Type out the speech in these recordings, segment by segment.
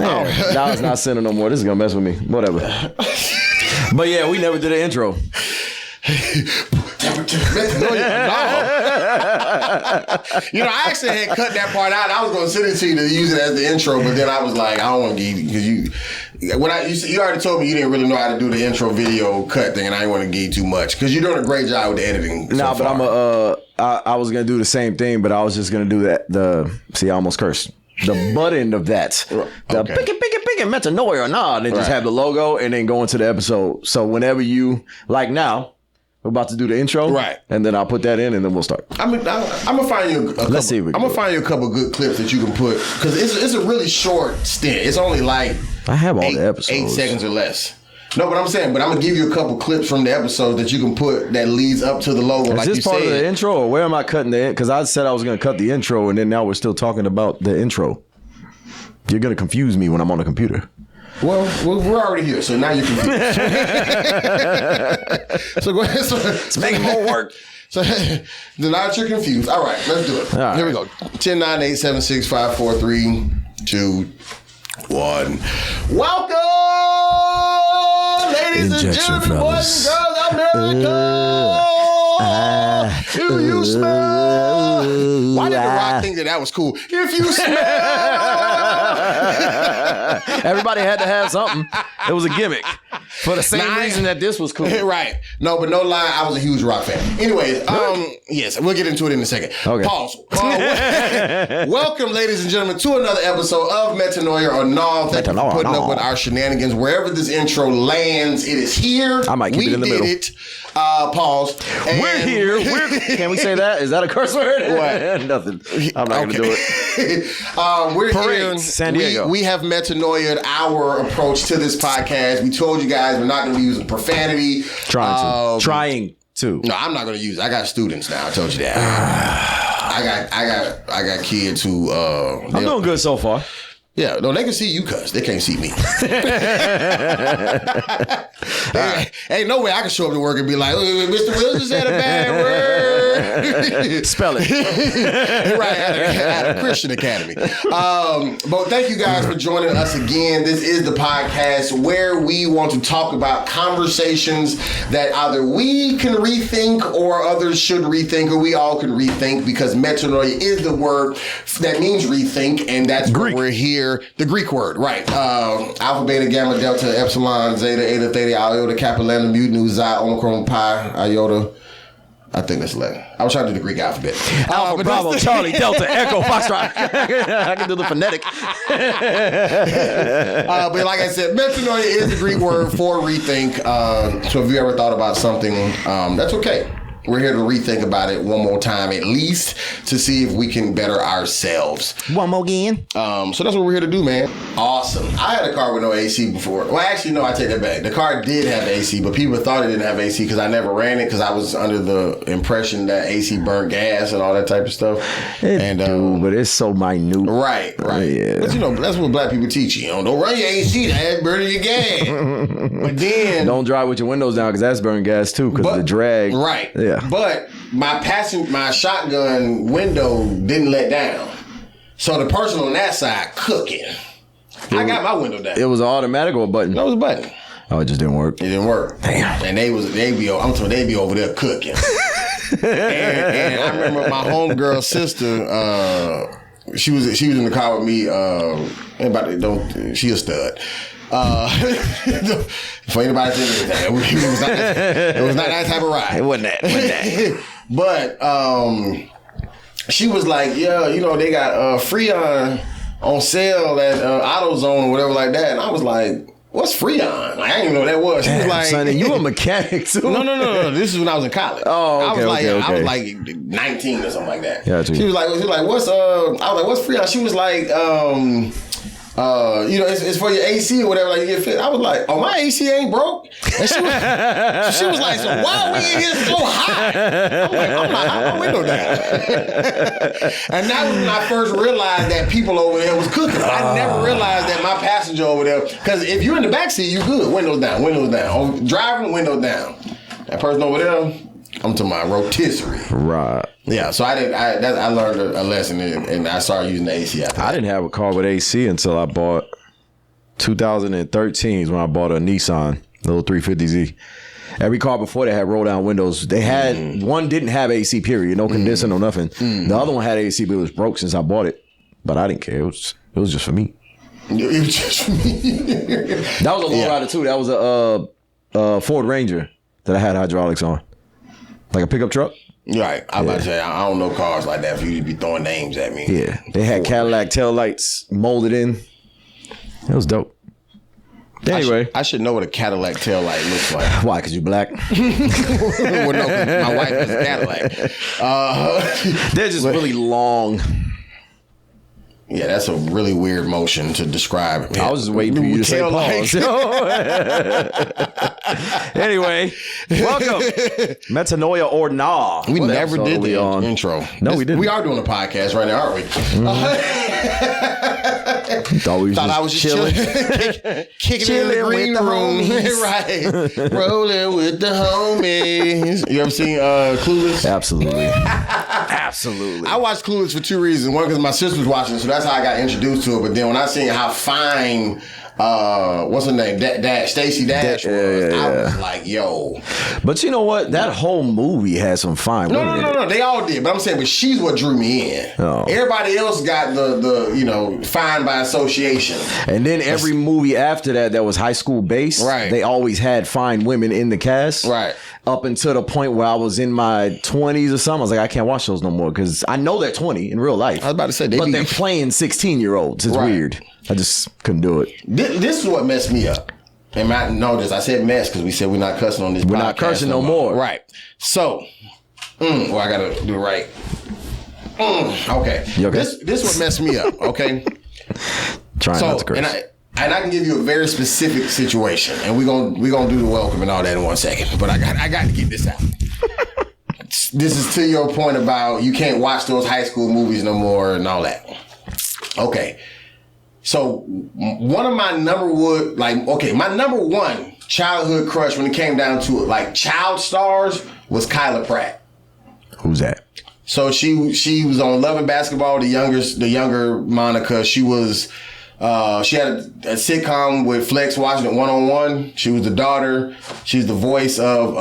Now it's not Center no more. This is gonna mess with me. Whatever. But yeah, we never did an intro. You know, I actually had cut that part out. I was going to send it to you to use it as the intro, but then I was like, I don't want to give you because you already told me you didn't really know how to do the intro video cut thing, and I didn't want to give you too much because you're doing a great job with the editing. Nah, but I was gonna do the same thing, but I was just gonna do that. I almost cursed. The butt end of that, the pick it, metanoia or not, and just have the logo and then go into the episode. So whenever you like now. We're about to do the intro, right? And then I'll put that in, and then we'll start. I'm gonna find you. Let's see. I'm gonna find you a couple good clips that you can put because it's a really short stint. It's only like I have all the episodes, 8 seconds or less. No, but I'm gonna give you a couple clips from the episode that you can put that leads up to the logo. Is this part of the intro, or where am I cutting the? Because I said I was gonna cut the intro, and then now we're still talking about the intro. You're gonna confuse me when I'm on the computer. Well, we're already here, so now you're confused. So go ahead. It's making more work. So now that you're confused. All right, let's do it. All right. Here we go. 10, 9, 8, 7, 6, 5, 4, 3, 2, 1. Welcome, ladies and gentlemen, boys and girls, America. Do you smell? Why did The Rock think that was cool? If you smell. Everybody had to have something. It was a gimmick. For the same reason that this was cool. Right. No, but no lie, I was a huge Rock fan. Anyways, yes, we'll get into it in a second. Okay. Pause. Welcome, ladies and gentlemen, to another episode of Metanoia or Null. Thank you for putting up with our shenanigans. Wherever this intro lands, it is here. I might keep it in the middle. We did it. Pause. And we're here. Can we say that? Is that a curse word? What? Nothing. I'm not going to do it. We're Parade, here. San Diego. We have Metanoia our approach to this podcast. We told you guys we're not going to be using profanity. Trying to. No, I'm not going to use it. I got students now. I told you that. I got kids who. I'm doing good so far. Yeah, no, they can see you cuss. They can't see me. Ain't no way I can show up to work and be like, Mr. Wilson said a bad word. Spell it. Right, at a Christian Academy. But thank you guys for joining us again. This is the podcast where we want to talk about conversations that either we can rethink or others should rethink, or we all can rethink, because metanoia is the word that means rethink, and that's Greek. What we're here. The Greek word, right. Alpha, beta, gamma, delta, epsilon, zeta, eta, theta, iota, kappa, lambda, mu, nu, xi, omicron, pi, iota. I think that's Latin. I was trying to do the Greek alphabet. Alpha, Bravo, Charlie, Delta, Echo, Foxtrot. I can do the phonetic. But like I said, metanoia is the Greek word for rethink. So if you ever thought about something, that's okay. We're here to rethink about it one more time, at least, to see if we can better ourselves. One more again. So that's what we're here to do, man. Awesome. I had a car with no AC before. Well, actually, no, I take that back. The car did have AC, but people thought it didn't have AC because I never ran it, because I was under the impression that AC burned gas and all that type of stuff. But it's so minute. Right. Yeah. But that's what black people teach you. Don't run your AC, that's burning your gas. But then... Don't drive with your windows down, because that's burning gas too, because of the drag. Right. Yeah. But my shotgun window didn't let down. So the person on that side cooking. I got my window down. It was automatic or a button? No, it was a button. Oh, it just didn't work. It didn't work. Damn. And they be over there cooking. and I remember my homegirl sister, she was in the car with me, she a stud. For anybody saying anything, it was not that type of ride. It wasn't that. But she was like, yeah, they got Freon on sale at AutoZone or whatever like that. And I was like, what's Freon? I didn't even know what that was. She was like, Sonny, you a mechanic too? No. This is when I was in college. Oh, okay, I was like 19 or something like that. Yeah, she was like, what's I was like, what's Freon? She was like, it's for your AC or whatever, like you get fit. I was like, oh, my AC ain't broke. And she was like, so why are we in here so hot? I'm like, I'm not hot, my window down. And that was when I first realized that people over there was cooking. I never realized that my passenger over there, because if you're in the backseat, you good. Windows down. Driving, window down. That person over there, I'm to my rotisserie. Right. Yeah, so I learned a lesson, and I started using the AC after that. I didn't have a car with AC until I bought 2013 is when I bought a Nissan, little 350Z. Every car before that had roll down windows. They had one didn't have AC, period, no condenser, no nothing. The other one had AC, but it was broke since I bought it. But I didn't care. It was just for me. It was just for me. That was a low rider too. That was a Ford Ranger that I had hydraulics on, like a pickup truck. Right. I was about to say, I don't know cars like that for you to be throwing names at me. Yeah, they had Cadillac taillights molded in. It was dope. Anyway, I should know what a Cadillac taillight looks like. Why? Because you black? Well, no, my wife has a Cadillac. They're just really long. Yeah, that's a really weird motion to describe. I was just waiting for you to say pause. Anyway, welcome. Metanoia or nah. We never did the intro. No, we didn't. We are doing a podcast right now, aren't we? Thought I was just chilling. Kicking in the green room. Right. Rolling with the homies. You ever seen Clueless? Absolutely. Absolutely. I watched Clueless for two reasons. One, because my sister was watching it, so that's how I got introduced to it. But then when I seen how fine, what's her name? Stacey Dash was, I was like, yo. But you know what? That whole movie had some fine women in it. No. They all did. But I'm saying, but she's what drew me in. Oh. Everybody else got the fine by association. And then every movie after that was high school based, right, they always had fine women in the cast. Right. Up until the point where I was in my 20s or something. I was like, I can't watch those no more because I know they're 20 in real life. I was about to say, but they're playing 16-year-olds. It's weird. I just couldn't do it. This is what messed me up. And I know this. I said mess because we said we're not cussing on this podcast. We're not cursing no more. Right. So, well, I got to do it right. Okay. You okay? This what messed me up, okay? Trying not to curse. And I can give you a very specific situation, and we're gonna do the welcome and all that in 1 second. But I got to get this out. This is to your point about you can't watch those high school movies no more and all that. Okay, so one of my number one childhood crush when it came down to it, like child stars, was Kyla Pratt. Who's that? So she was on Love and Basketball. The younger Monica. She was. She had a sitcom with Flex Washington, One on One. She was the daughter. She's the voice of.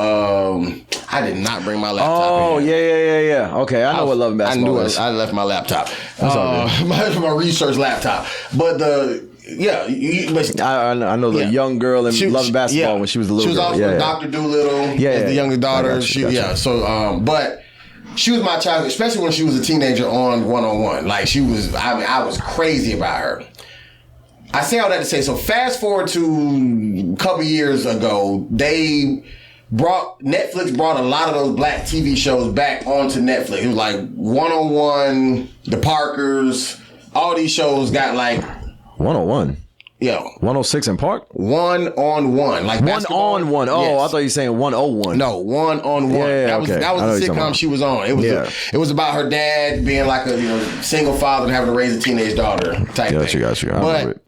I did not bring my laptop. Oh yeah. Okay, I know what Love and Basketball is. I left my laptop. My research laptop. But I know the young girl in Love and Basketball when she was the little girl. She was also Dr. Dolittle. As the younger daughter. Gotcha. But. She was my child, especially when she was a teenager on One on One. Like I was crazy about her. I say all that to say, so fast forward to a couple years ago, Netflix brought a lot of those black TV shows back onto Netflix. It was like One on One, The Parkers, all these shows got like 101. Yeah. 106 in Park? One on One. Like One on One. Oh, yes. I thought you were saying 101. No, One on One. Yeah, that was the sitcom she was on. It was about her dad being like a single father and having to raise a teenage daughter type thing. Got you. But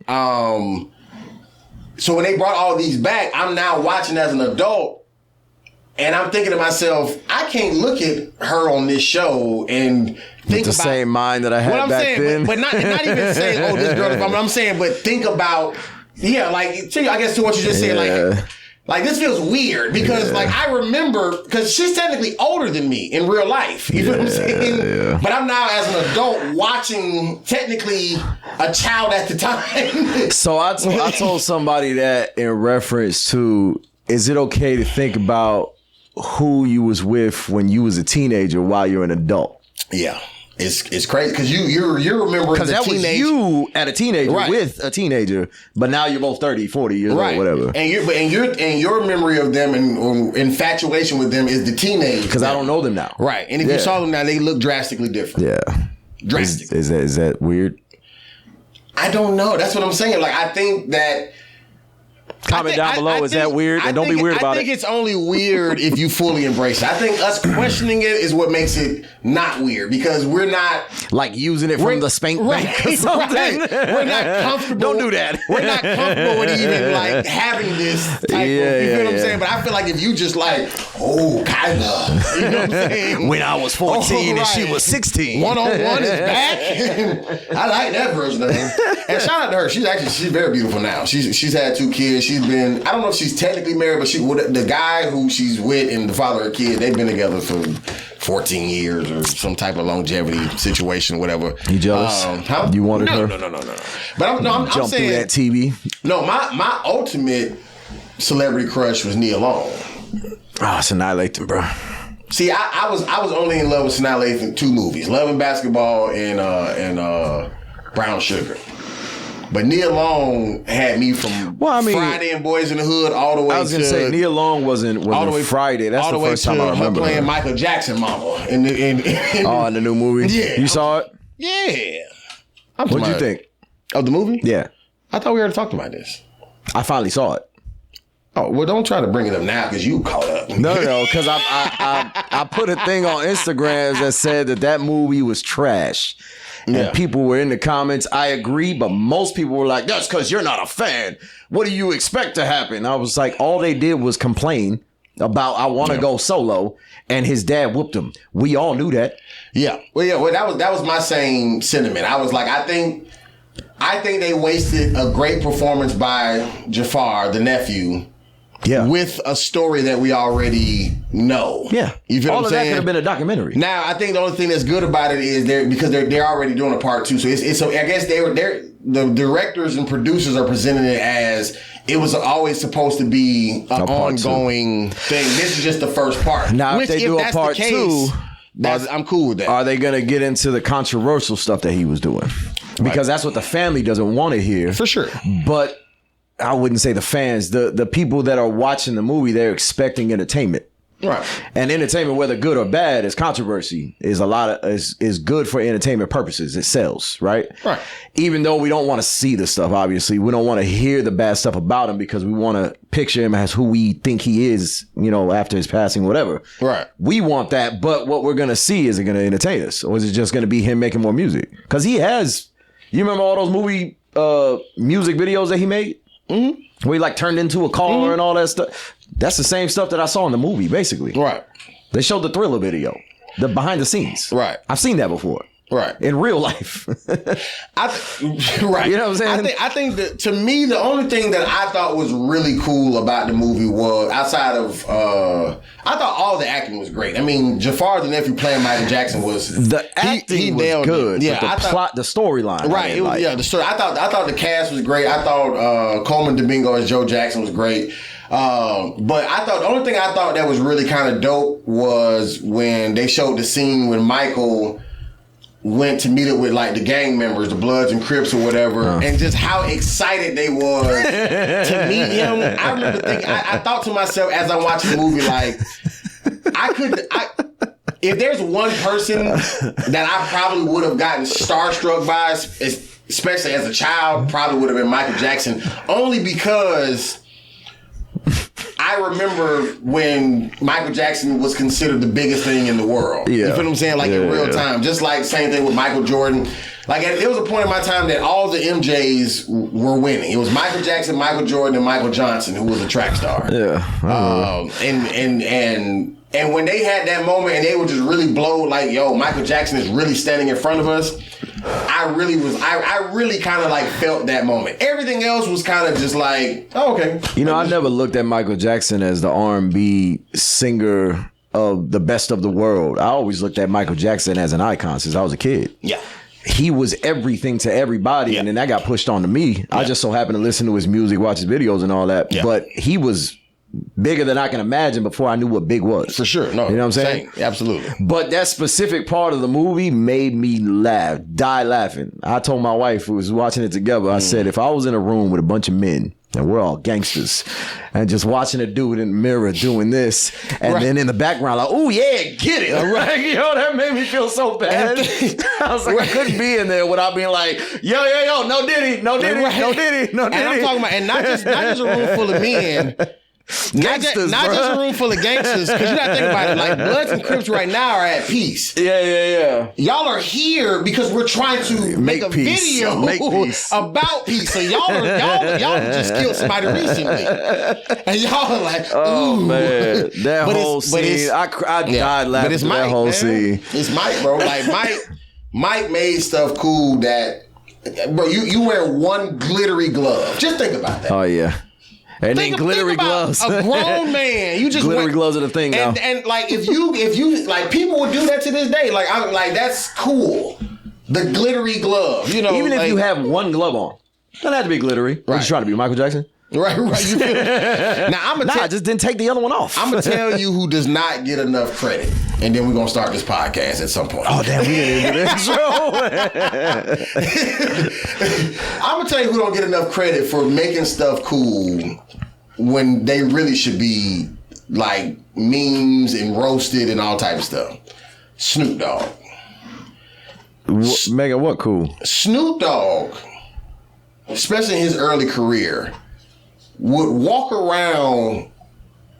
so when they brought all these back, I'm now watching as an adult. And I'm thinking to myself, I can't look at her on this show and think about the same mind that I had back then. But not even saying, oh, this girl is fine. I'm saying, but think about, I guess to what you just said, like this feels weird because I remember, because she's technically older than me in real life. You know what I'm saying? Yeah. But I'm now as an adult watching technically a child at the time. So I told somebody that in reference to, is it okay to think about who you was with when you was a teenager while you're an adult? Yeah. It's crazy because you're remembering because that was you at a teenager with a teenager, but now you're both 30, 40 years old, whatever. And your memory of them and infatuation with them is the teenage. Because I don't know them now. Right. And if you saw them now, they look drastically different. Yeah. Drastically. Is that weird? I don't know. That's what I'm saying. Like I think that Comment down below. Is that weird? And don't be weird about it. I think it's only weird if you fully embrace it. I think us questioning it is what makes it not weird because we're not like using it from the spank bank or something. Right. We're not comfortable. Don't do that. We're not comfortable with even like having this type of, you feel what I'm saying? But I feel like if you just like, oh, kinda, you know what I'm saying? When I was 14 and she was 16. One-on-one is back. I like that version of her. And shout out to her. She's very beautiful now. She's had 2 kids. She's been, I don't know if she's technically married, but the guy who she's with and the father of her kid, they've been together for 14 years or some type of longevity situation, whatever. You jealous? You wanted her? No. But I'm jump saying through that TV. No, my ultimate celebrity crush was Nia Long. Sanaa Lathan, bro. See, I was only in love with Sanaa Lathan 2 movies: Love and Basketball and Brown Sugar. But Nia Long had me from Friday and Boys in the Hood all the way to... I was going to say, Nia Long wasn't Friday. That's the first time I remember her playing Michael Jackson mama. In the new movie? Yeah. You saw it? Yeah. What'd you think? Of the movie? Yeah. I thought we already talked about this. I finally saw it. Oh, well, don't try to bring it up now because you caught up. No, because I put a thing on Instagram that said that movie was trash. And people were in the comments. I agree, but most people were like, that's because you're not a fan. What do you expect to happen? I was like, all they did was complain about I want to go solo, and his dad whooped him. We all knew that. Yeah. Well, that was my same sentiment. I was like, I think they wasted a great performance by Jafar, the nephew. Yeah. With a story that we already know. Yeah. You feel all what I'm of saying? that could have been a documentary. Now, I think the only thing that's good about it is because they're already doing a part 2. So I guess the directors and producers are presenting it as it was always supposed to be an ongoing thing. This is just the first part. Now, if they do a part 2, I'm cool with that. Are they going to get into the controversial stuff that he was doing? Because that's what the family doesn't want to hear. For sure. But I wouldn't say the fans, the people that are watching the movie, they're expecting entertainment. Right. And entertainment, whether good or bad, is controversy, is is good for entertainment purposes. It sells, right? Right. Even though we don't want to see the stuff, obviously. We don't want to hear the bad stuff about him because we want to picture him as who we think he is, after his passing, whatever. Right. We want that, but what we're going to see, is it going to entertain us? Or is it just going to be him making more music? Because he has, you remember all those movie music videos that he made? Mm-hmm. Where he turned into a car and all that stuff. That's the same stuff that I saw in the movie, basically. Right. They showed the Thriller video, the behind the scenes. Right. I've seen that before. Right. In real life. Right. You know what I'm saying? I think that, to me, the only thing that I thought was really cool about the movie was, outside of, I thought all the acting was great. I mean, Jafar, the nephew playing Michael Jackson, was... The acting was good. Yeah, but the plot, the storyline. Right. The story. I thought the cast was great. I thought Coleman Domingo as Joe Jackson was great. But I thought the only thing I thought that was really kind of dope was when they showed the scene when Michael went to meet up with the gang members, the Bloods and Crips or whatever, and just how excited they was to meet him. I remember thinking, I thought to myself as I'm watching the movie, if there's one person that I probably would have gotten starstruck by, especially as a child, probably would have been Michael Jackson, only because I remember when Michael Jackson was considered the biggest thing in the world. Yeah. You feel what I'm saying? In real time. Just same thing with Michael Jordan. There was a point in my time that all the MJs were winning. It was Michael Jackson, Michael Jordan, and Michael Johnson, who was a track star. Yeah. And when they had that moment and they would just really blow Michael Jackson is really standing in front of us, I really kind of felt that moment. Everything else was kind of just oh, okay. I never looked at Michael Jackson as the R&B singer of the best of the world. I always looked at Michael Jackson as an icon since I was a kid. Yeah. He was everything to everybody, and then that got pushed on to me. Yeah. I just so happened to listen to his music, watch his videos and all that. Yeah. But he was bigger than I can imagine before I knew what big was. For sure. No, you know what I'm saying? Absolutely. But that specific part of the movie made me laugh, die laughing. I told my wife, who was watching it together, I said, if I was in a room with a bunch of men And we're all gangsters. And just watching a dude in the mirror doing this. And then in the background, like, oh, yeah, get it. Right? Yo, that made me feel so bad. I was like, I couldn't be in there without being like, yo, no Diddy, no Diddy, no Diddy, no Diddy. And I'm talking about, and not just a room full of men. Not just a room full of gangsters, because you gotta think about it. Like Bloods and Crips right now are at peace. Yeah. Y'all are here because we're trying to make a video about peace. So y'all just killed somebody recently, and y'all are like, ooh. Oh man, that whole scene. I died laughing at that whole scene. It's Mike, bro. Like Mike made stuff cool that, bro. You wear one glittery glove. Just think about that. Oh yeah. And then glittery gloves. A grown man, you just glittery gloves are the thing now. And like if you like, people would do that to this day. Like I'm like, that's cool. The glittery glove, you know. Even if you have one glove on, doesn't have to be glittery. Right. What you trying to be, Michael Jackson? Right. You feel now I just didn't take the other one off. I'm gonna tell you who does not get enough credit, and then we're gonna start this podcast at some point. Oh damn, we didn't do this. I'm gonna tell you who don't get enough credit for making stuff cool when they really should be like memes and roasted and all type of stuff. Snoop Dogg. Megan, what cool? Snoop Dogg, especially in his early career, would walk around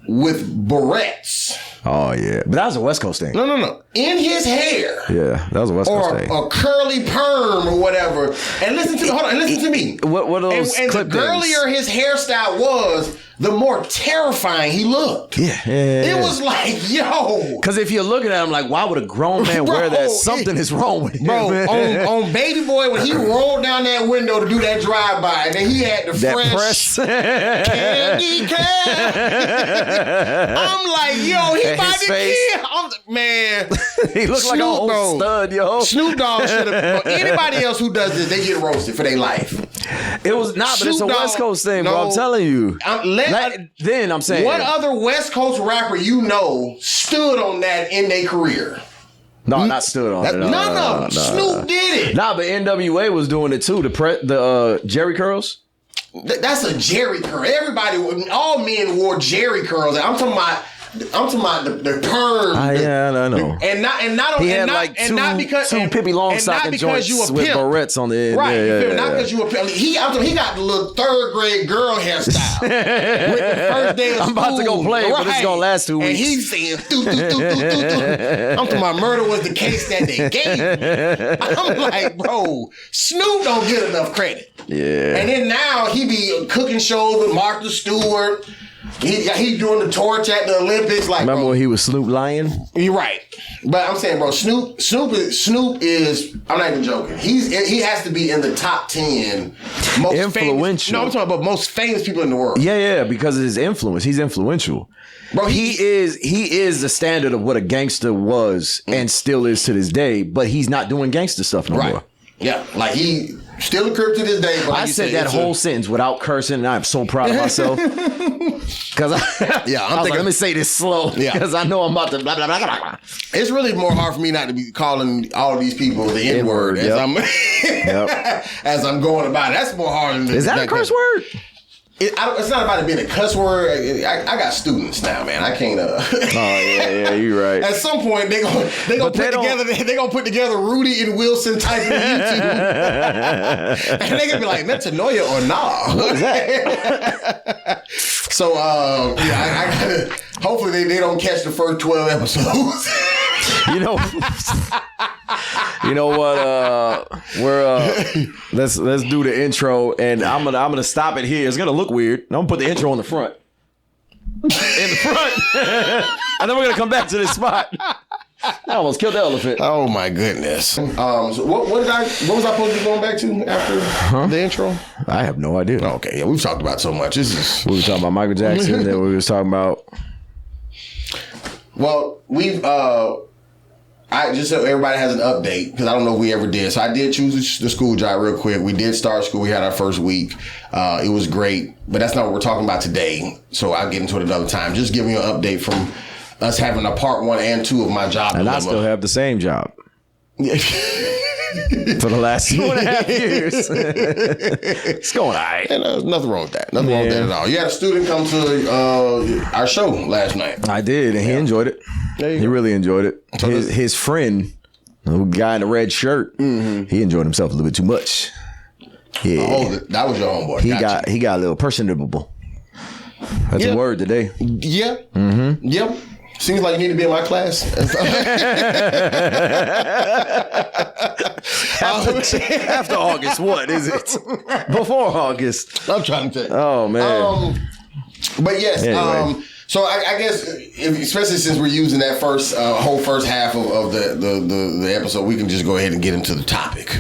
with barrettes. Oh yeah, but that was a West Coast thing. No. In his hair. Yeah, that was a West Coast thing. Or a curly perm or whatever. And listen to me. What are those and clip the girlier his hairstyle was, the more terrifying he looked. Yeah. It was like, yo. Because if you're looking at him like, why would a grown man wear that? Something is wrong with him. Bro, on Baby Boy, when he rolled down that window to do that drive-by, and then he had the fresh candy can. I'm like, yo, he about to kill. Man. He looked like an old stud, yo. Snoop Dogg should have. Anybody else who does this, they get roasted for their life. It was not, but it's a West Coast thing, bro. I'm telling you. Then I'm saying, what other West Coast rapper you know stood on that in their career? No, not stood on it. None of them. Snoop did it. Nah, but NWA was doing it too. The Jerry curls. That's a Jerry curl. All men wore Jerry curls. I'm talking about the perm. Yeah, I know. And not he had like two Pippi Longstocking joints with barrettes on the end. Right. Yeah, not because you a pimp. He got the little third grade girl hairstyle. With the first day of school. I'm about to go play, but it's gonna last 2 weeks. And he's saying, I'm talking about murder was the case that they gave me. I'm like, bro, Snoop don't get enough credit. Yeah. And then now he be cooking shows with Martha Stewart. He doing the torch at the Olympics. Like, remember when he was Snoop Lion? You're right, but I'm saying, bro, Snoop is. I'm not even joking. He has to be in the top 10 most influential. I'm talking about most famous people in the world. Yeah, because of his influence. He's influential. Bro, he is the standard of what a gangster was and still is to this day. But he's not doing gangster stuff no more. Yeah, like he still a Crip to this day. But I said that whole sentence without cursing, and I'm so proud of myself. Because I'm thinking, let me say this slow. Because I know I'm about to blah, blah, blah, blah, blah. It's really more hard for me not to be calling all of these people the N-word as as I'm going about it. That's more hard than is that a curse word? It's not about it being a cuss word. I got students now, man. I can't. Oh yeah, you're right. At some point, they gonna put together Rudy and Wilson type of YouTube, and they gonna be like metanoia or nah. What is that? So I gotta. Hopefully they don't catch the first 12 episodes. You know what? Let's do the intro, and I'm gonna stop it here. It's gonna look weird. I'm gonna put the intro in the front, and then we're gonna come back to this spot. I almost killed the elephant. Oh my goodness. So what was I supposed to be going back to after the intro? I have no idea. Okay, yeah, we've talked about so much. We were talking about Michael Jackson. Then we was talking about. Well, I just so everybody has an update because I don't know if we ever did. So I did choose the school job real quick. We did start school. We had our first week. It was great, but that's not what we're talking about today. So I'll get into it another time. Just giving you an update from us having a part 1 and 2 of my job. And I still have the same job. for the last 2.5 years. It's going all right. And there's nothing wrong with that. Nothing wrong with that at all. You had a student come to our show last night. I did, and he enjoyed it. He really enjoyed it. His friend, the guy in the red shirt, he enjoyed himself a little bit too much. Yeah. Oh, that was your homeboy. He got a little personable. That's a word today. Yeah. Mm-hmm. Yep. Seems like you need to be in my class. After August, what is it? Before August. I'm trying to tell you. Oh, man. But yes, anyway. So I guess, especially since we're using that whole first half of the episode, we can just go ahead and get into the topic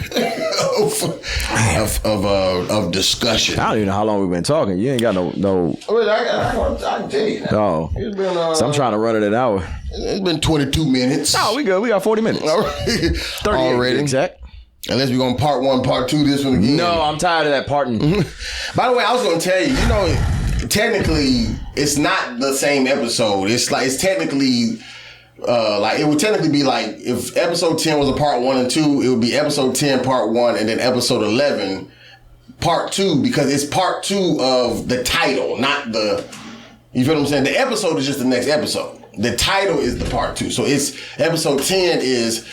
of discussion. I don't even know how long we've been talking. You ain't got no. I can tell you. Oh, It's been, so I'm trying to run it an hour. It's been 22 minutes. Oh, we good. We got 40 minutes. All right. 30 already. Exact. Unless we're going part 1, part 2, this one again. No, I'm tired of that parting. By the way, I was going to tell you, technically, it's not the same episode. It's technically, it would technically be like, if episode 10 was a part 1 and 2, it would be episode 10, part 1, and then episode 11, part 2, because it's part 2 of the title, not the, you feel what I'm saying? The episode is just the next episode. The title is the part 2. So it's episode 10 is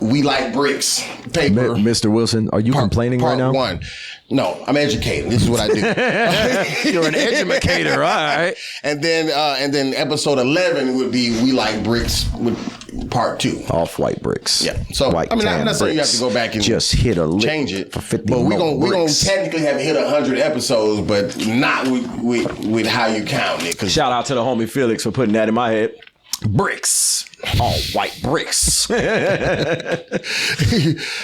We Like Bricks, paper. Mr. Wilson, are you complaining right now? Part 1. No, I'm educating. This is what I do. You're an educator, all right. And then episode 11 would be We Like Bricks with part 2. Off-white bricks. Yeah. So White I'm not saying you have bricks. to go back and just hit a lick change it for 50 but we're more gonna bricks. technically have hit 100 episodes, but not with how you count it. Shout out to the homie Felix for putting that in my head. Bricks. All white bricks.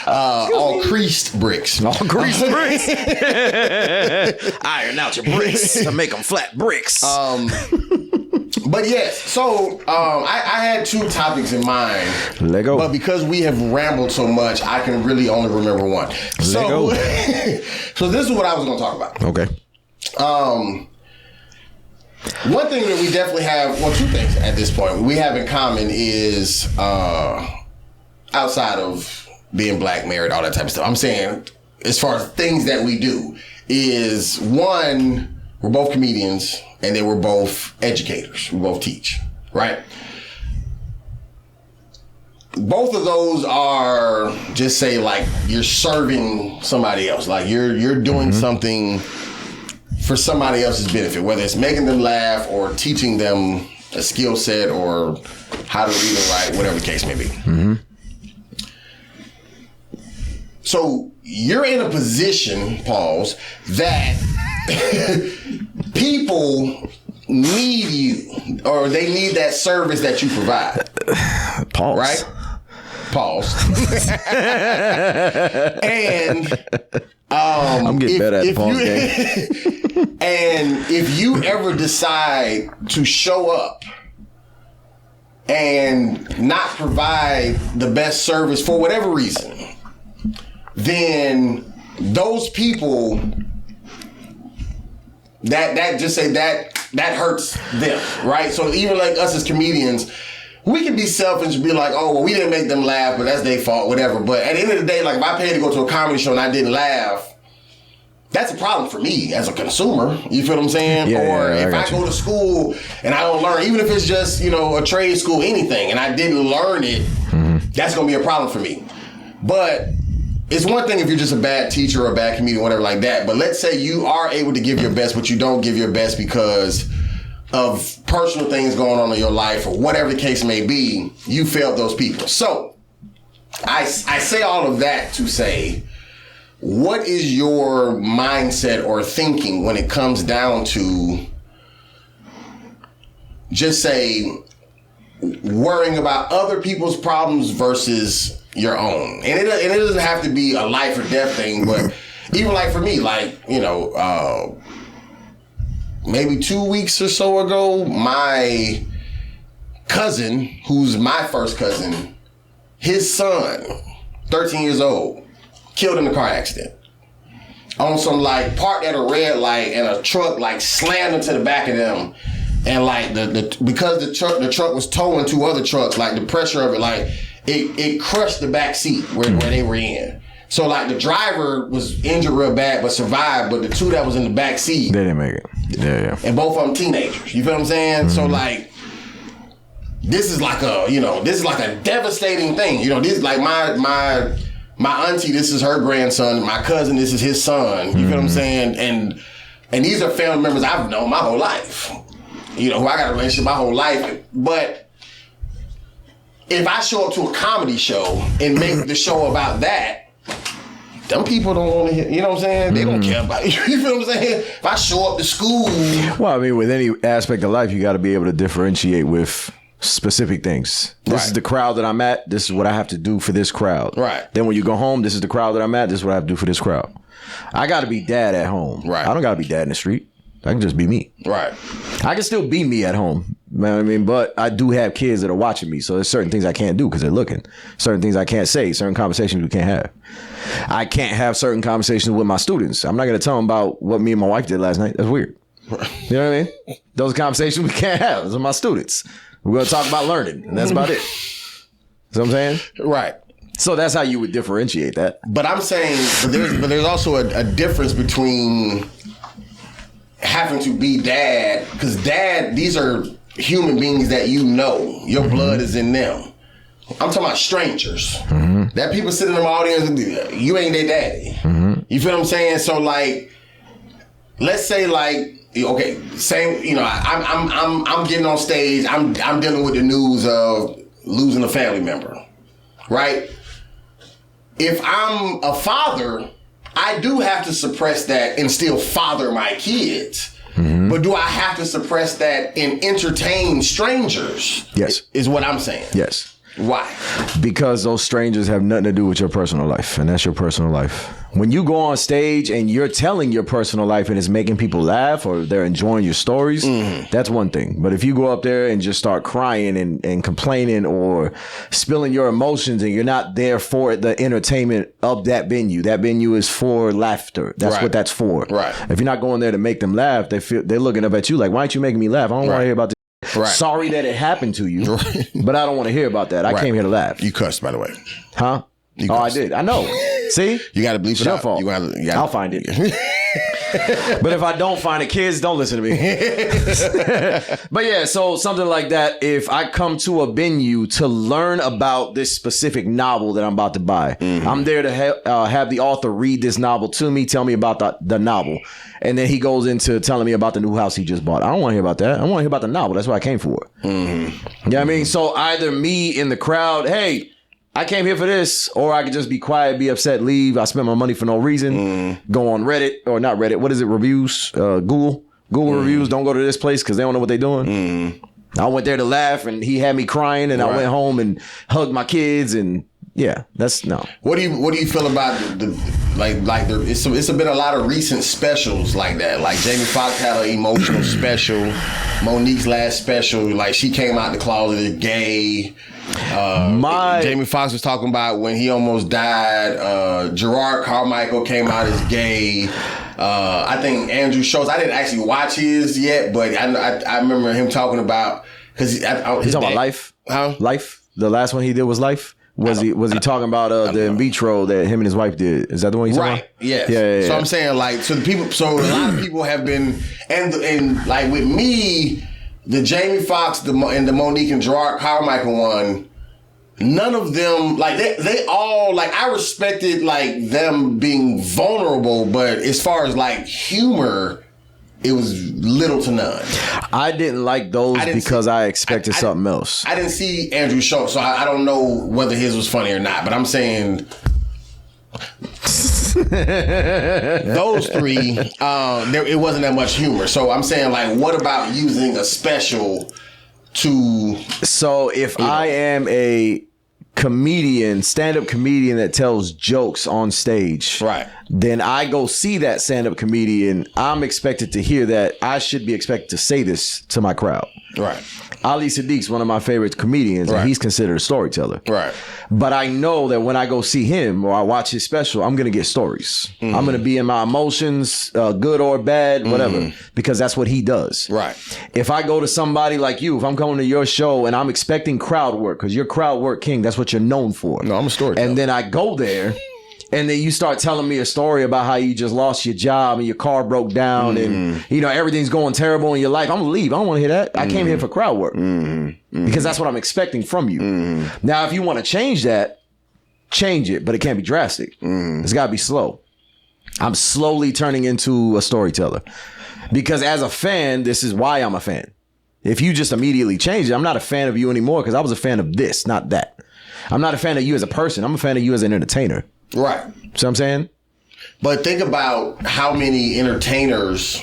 all creased bricks. All greased bricks. Iron out your bricks to make them flat bricks. But yes, so I had 2 topics in mind. Lego. But because we have rambled so much, I can really only remember one. So, so this is what I was going to talk about. Okay. One thing that we definitely have, 2 things at this point we have in common is outside of being black, married, all that type of stuff. I'm saying as far as things that we do is, one, we're both comedians, and then we're both educators. We both teach, right? Both of those are, just say, like, you're serving somebody else. Like you're doing something for somebody else's benefit, whether it's making them laugh or teaching them a skill set or how to read and write, whatever the case may be. Mm-hmm. So you're in a position, Pauls, that people need you, or they need that service that you provide. Pause. Right? Pause. And I'm getting better at the pause game. And if you ever decide to show up and not provide the best service for whatever reason, then those people that just say that hurts them, right? So even like us as comedians, we can be selfish and be like, oh, well, we didn't make them laugh, but that's their fault, whatever. But at the end of the day, like, if I paid to go to a comedy show and I didn't laugh, that's a problem for me as a consumer. You feel what I'm saying? Yeah, or if I you. go to school and I don't learn, even if it's just, a trade school, anything, and I didn't learn it, that's going to be a problem for me. But it's one thing if you're just a bad teacher or a bad comedian, whatever like that. But let's say you are able to give your best, but you don't give your best because of personal things going on in your life or whatever the case may be. You failed those people. So I say all of that to say, what is your mindset or thinking when it comes down to, just say, worrying about other people's problems versus your own? And it doesn't have to be a life or death thing, but even like for me, like, maybe 2 weeks or so ago, my cousin, who's my first cousin, his son, 13 years old, killed in a car accident. On some, like, parked at a red light and a truck, like, slammed into the back of them. And, like, because the truck was towing 2 other trucks, like, the pressure of it, like, it crushed the back seat where they were in. So like the driver was injured real bad but survived, but the two that was in the back seat, they didn't make it. Yeah. And both of them teenagers. You feel what I'm saying? So like, this is like a devastating thing. You know, this is like my auntie, this is her grandson. My cousin, this is his son. You feel what I'm saying? And these are family members I've known my whole life. You know, who I got a relationship my whole life. But if I show up to a comedy show and make the show about that, them people don't want to hear, you know what I'm saying? They don't care about it. You feel what I'm saying? If I show up to school. Well, I mean, with any aspect of life, you got to be able to differentiate with specific things. This is the crowd that I'm at. This is what I have to do for this crowd. Right. Then when you go home, this is the crowd that I'm at. This is what I have to do for this crowd. I got to be dad at home. Right. I don't got to be dad in the street. I can just be me. Right. I can still be me at home. You know what I mean? But I do have kids that are watching me. So there's certain things I can't do because they're looking. Certain things I can't say. Certain conversations we can't have. I can't have certain conversations with my students. I'm not going to tell them about what me and my wife did last night. That's weird. Right. You know what I mean? Those conversations we can't have. Those are my students. We're going to talk about learning. And that's about it. You know what I'm saying? Right. So that's how you would differentiate that. But I'm saying, but there's also a difference between having to be dad, because dad, these are human beings that you know. Your blood is in them. I'm talking about strangers. That people sitting in the audience, you ain't their daddy. You feel what I'm saying? So like, let's say like, okay, same. You know, I'm getting on stage. I'm dealing with the news of losing a family member, right? If I'm a father, I do have to suppress that and still father my kids. But do I have to suppress that and entertain strangers? Yes. Is what I'm saying. Yes. Why? Because those strangers have nothing to do with your personal life, and that's your personal life. When you go on stage and you're telling your personal life and it's making people laugh or they're enjoying your stories, that's one thing. But if you go up there and just start crying and complaining or spilling your emotions and you're not there for the entertainment of that venue is for laughter. That's what that's for. Right. If you're not going there to make them laugh, they're looking up at you like, why aren't you making me laugh? I don't want to hear about this. Right. Sorry that it happened to you, but I don't want to hear about that. I came here to laugh. You cussed, by the way. Huh? Oh, I did. I know. See? You got to bleep it your out. fault. I'll find it. But if I don't find it, kids, don't listen to me. But yeah, so something like that. If I come to a venue to learn about this specific novel that I'm about to buy, I'm there to have the author read this novel to me, tell me about the novel. And then he goes into telling me about the new house he just bought. I don't want to hear about that. I want to hear about the novel. That's what I came for. You know what I mean? So either me in the crowd, hey, I came here for this, or I could just be quiet, be upset, leave. I spent my money for no reason. Go on Reddit, or not Reddit. What is it? Reviews? Google reviews. Don't go to this place because they don't know what they're doing. I went there to laugh, and he had me crying, and I went home and hugged my kids, and yeah, that's no. What do you feel about it's been a lot of recent specials like that. Like Jamie Foxx had an emotional special. Monique's last special, like she came out the closet gay. Jamie Foxx was talking about when he almost died. Gerard Carmichael came out as gay. I think Andrew Schultz. I didn't actually watch his yet, but I remember him talking about because he's talking about Life. Huh? Life. The last one he did was Life. Was he talking about the in vitro that him and his wife did? Is that the one he's talking about? Yes. Yeah. So I'm saying like so a lot of people have been and like with me, the Jamie Foxx and the Monique and Gerard Carmichael one, none of them like they all like I respected like them being vulnerable, but as far as like humor, it was little to none. I didn't like those because I expected something else. I didn't see Andrew Schultz, so I don't know whether his was funny or not. But I'm saying those three, it wasn't that much humor. So I'm saying, like, what about using a special to? So if I am a comedian, stand-up comedian that tells jokes on stage, right? then I go see that stand-up comedian. I'm expected to hear that. I should be expected to say this to my crowd. Right. Ali Sadiq's one of my favorite comedians, and he's considered a storyteller. Right. But I know that when I go see him or I watch his special, I'm going to get stories. Mm-hmm. I'm going to be in my emotions, good or bad, whatever, because that's what he does. Right. If I go to somebody like you, if I'm coming to your show and I'm expecting crowd work, because you're crowd work king, that's what you're known for. No, I'm a storyteller. And then I go there. And then you start telling me a story about how you just lost your job and your car broke down and, you know, everything's going terrible in your life. I'm going to leave. I don't want to hear that. I came here for crowd work because that's what I'm expecting from you. Now, if you want to change that, change it, but it can't be drastic. It's got to be slow. I'm slowly turning into a storyteller because as a fan, this is why I'm a fan. If you just immediately change it, I'm not a fan of you anymore because I was a fan of this, not that. I'm not a fan of you as a person. I'm a fan of you as an entertainer. Right. See what I'm saying? But think about how many entertainers,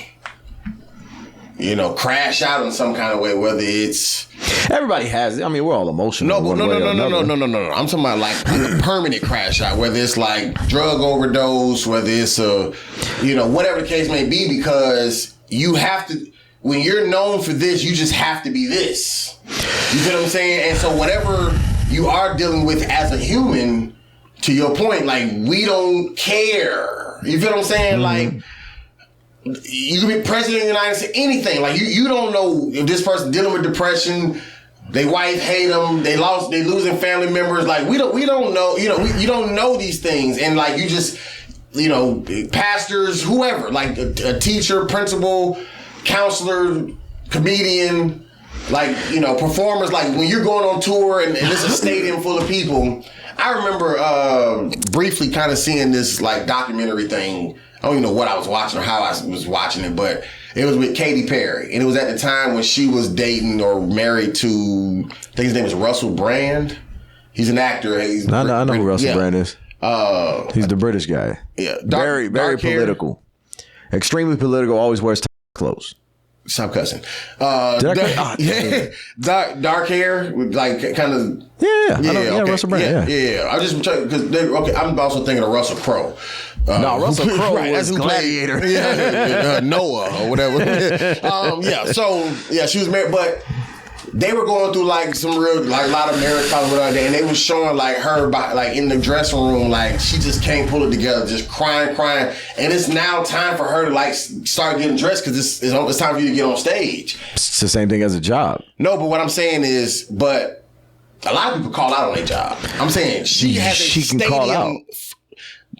you know, crash out in some kind of way, whether it's... Everybody has it. I mean, we're all emotional. No. I'm talking about like a permanent crash out, whether it's like drug overdose, whether it's a, you know, whatever the case may be, because you have to, when you're known for this, you just have to be this. You feel what I'm saying? And so whatever you are dealing with as a human... To your point, like, we don't care. You feel what I'm saying? Like, you can be president of the United States, anything. Like, you don't know if this person dealing with depression, their wife hate them, they losing family members. Like, we don't know, you know, you don't know these things. And, like, you just, you know, pastors, whoever, like a teacher, principal, counselor, comedian, like, you know, performers, like, when you're going on tour and it's a stadium full of people... I remember briefly kind of seeing this like documentary thing. I don't even know what I was watching or how I was watching it, but it was with Katy Perry. And it was at the time when she was dating or married to, I think his name is Russell Brand. He's an actor. I know who Russell Brand is. He's the British guy. Yeah. Very political. Extremely political, always wears clothes. Stop cussing. Dark hair, with like kind of. Yeah, Russell Brand. Yeah. I just because I'm also thinking of Russell Crowe. Russell Crowe right, was Gladiator. Noah or whatever. So she was married, but they were going through like some real, like a lot of marriage problems with her, and they was showing like her like in the dressing room, like she just can't pull it together, just crying, and it's now time for her to like start getting dressed because it's time for you to get on stage. It's the same thing as a job. No, but what I'm saying is, but a lot of people call out on their job. I'm saying she has a she can stadium. call out.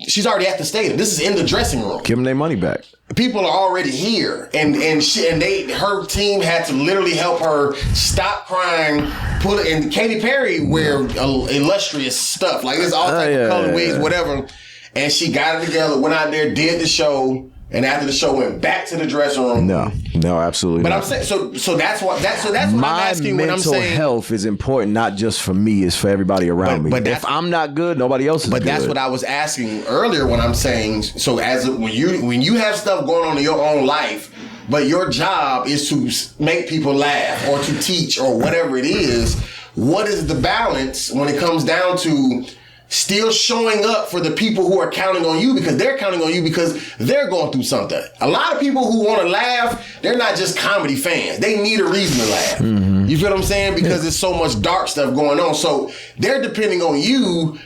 She's already at the stadium. This is in the dressing room. Give them their money back. People are already here, and her team had to literally help her stop crying. Pull it, and Katy Perry wear illustrious stuff like it's all type of color wigs, whatever. And she got it together, went out there, did the show, and after the show went back to the dressing room. No, absolutely. But not. I'm saying so that's what I'm asking when I'm saying mental health is important, not just for me, it's for everybody around me. But if I'm not good, nobody else is good. But that's what I was asking earlier when I'm saying so when you have stuff going on in your own life, but your job is to make people laugh or to teach or whatever it is, what is the balance when it comes down to still showing up for the people who are counting on you because they're counting on you because they're going through something. A lot of people who want to laugh, they're not just comedy fans. They need a reason to laugh. Mm-hmm. You feel what I'm saying? Because there's so much dark stuff going on. So they're depending on you,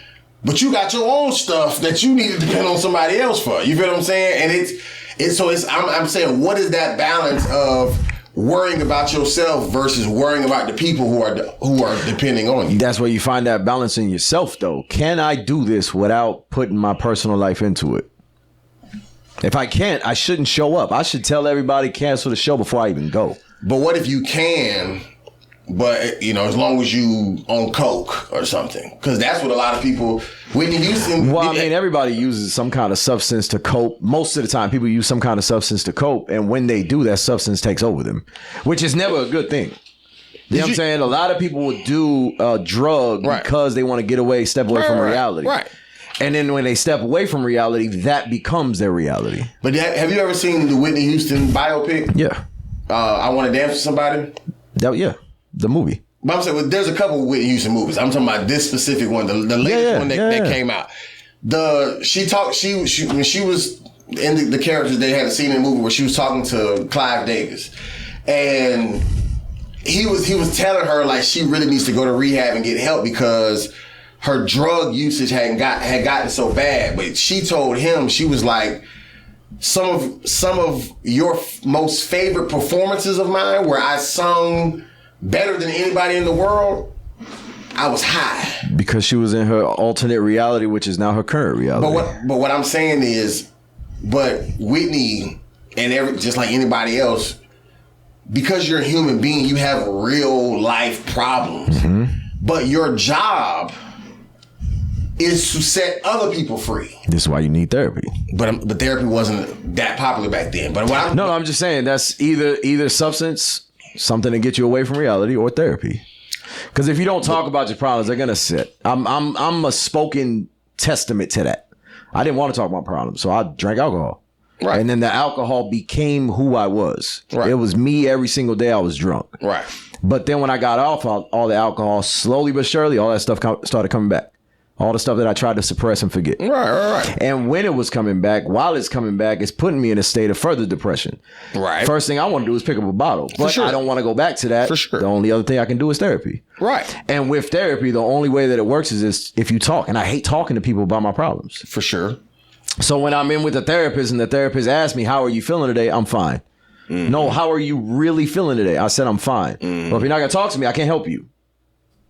but you got your own stuff that you need to depend on somebody else for. You feel what I'm saying? And I'm saying, what is that balance of worrying about yourself versus worrying about the people who are depending on you? That's where you find that balance in yourself, though. Can I do this without putting my personal life into it? If I can't, I shouldn't show up. I should tell everybody cancel the show before I even go. But what if you can, but you know, as long as you on coke or something? Because that's what a lot of people. Whitney Houston. Well, I mean, everybody uses some kind of substance to cope. Most of the time, people use some kind of substance to cope, and when they do, that substance takes over them, which is never a good thing. You know what I'm saying? A lot of people would do a drug because they want to get away, step away from reality. Right. And then when they step away from reality, that becomes their reality. But have you ever seen the Whitney Houston biopic? Yeah. I Want to Dance with Somebody? The movie. But I'm saying, there's a couple of Whitney Houston movies. I'm talking about this specific one, the latest one that came out. She when she was in the characters, they had a scene in the movie where she was talking to Clive Davis, and he was telling her like she really needs to go to rehab and get help because her drug usage had gotten so bad. But she told him, she was like, some of your most favorite performances of mine, where I sung better than anybody in the world, I was high. Because she was in her alternate reality, which is now her current reality. But what I'm saying is, but Whitney and just like anybody else, because you're a human being, you have real life problems. Mm-hmm. But your job is to set other people free. This is why you need therapy. But therapy wasn't that popular back then. But I'm just saying that's either substance, something to get you away from reality, or therapy. Because if you don't talk about your problems, they're gonna sit. I'm a spoken testament to that. I didn't want to talk about problems, so I drank alcohol. Right. And then the alcohol became who I was. Right. It was me every single day I was drunk. Right. But then when I got off all the alcohol, slowly but surely, all that stuff started coming back. All the stuff that I tried to suppress and forget. Right. And when it was coming back, while it's coming back, it's putting me in a state of further depression. Right. First thing I want to do is pick up a bottle. But sure. I don't want to go back to that. For sure. The only other thing I can do is therapy. Right. And with therapy, the only way that it works is if you talk. And I hate talking to people about my problems. For sure. So when I'm in with a therapist and the therapist asks me, how are you feeling today? I'm fine. Mm-hmm. No, how are you really feeling today? I said, I'm fine. Mm-hmm. Well, if you're not going to talk to me, I can't help you.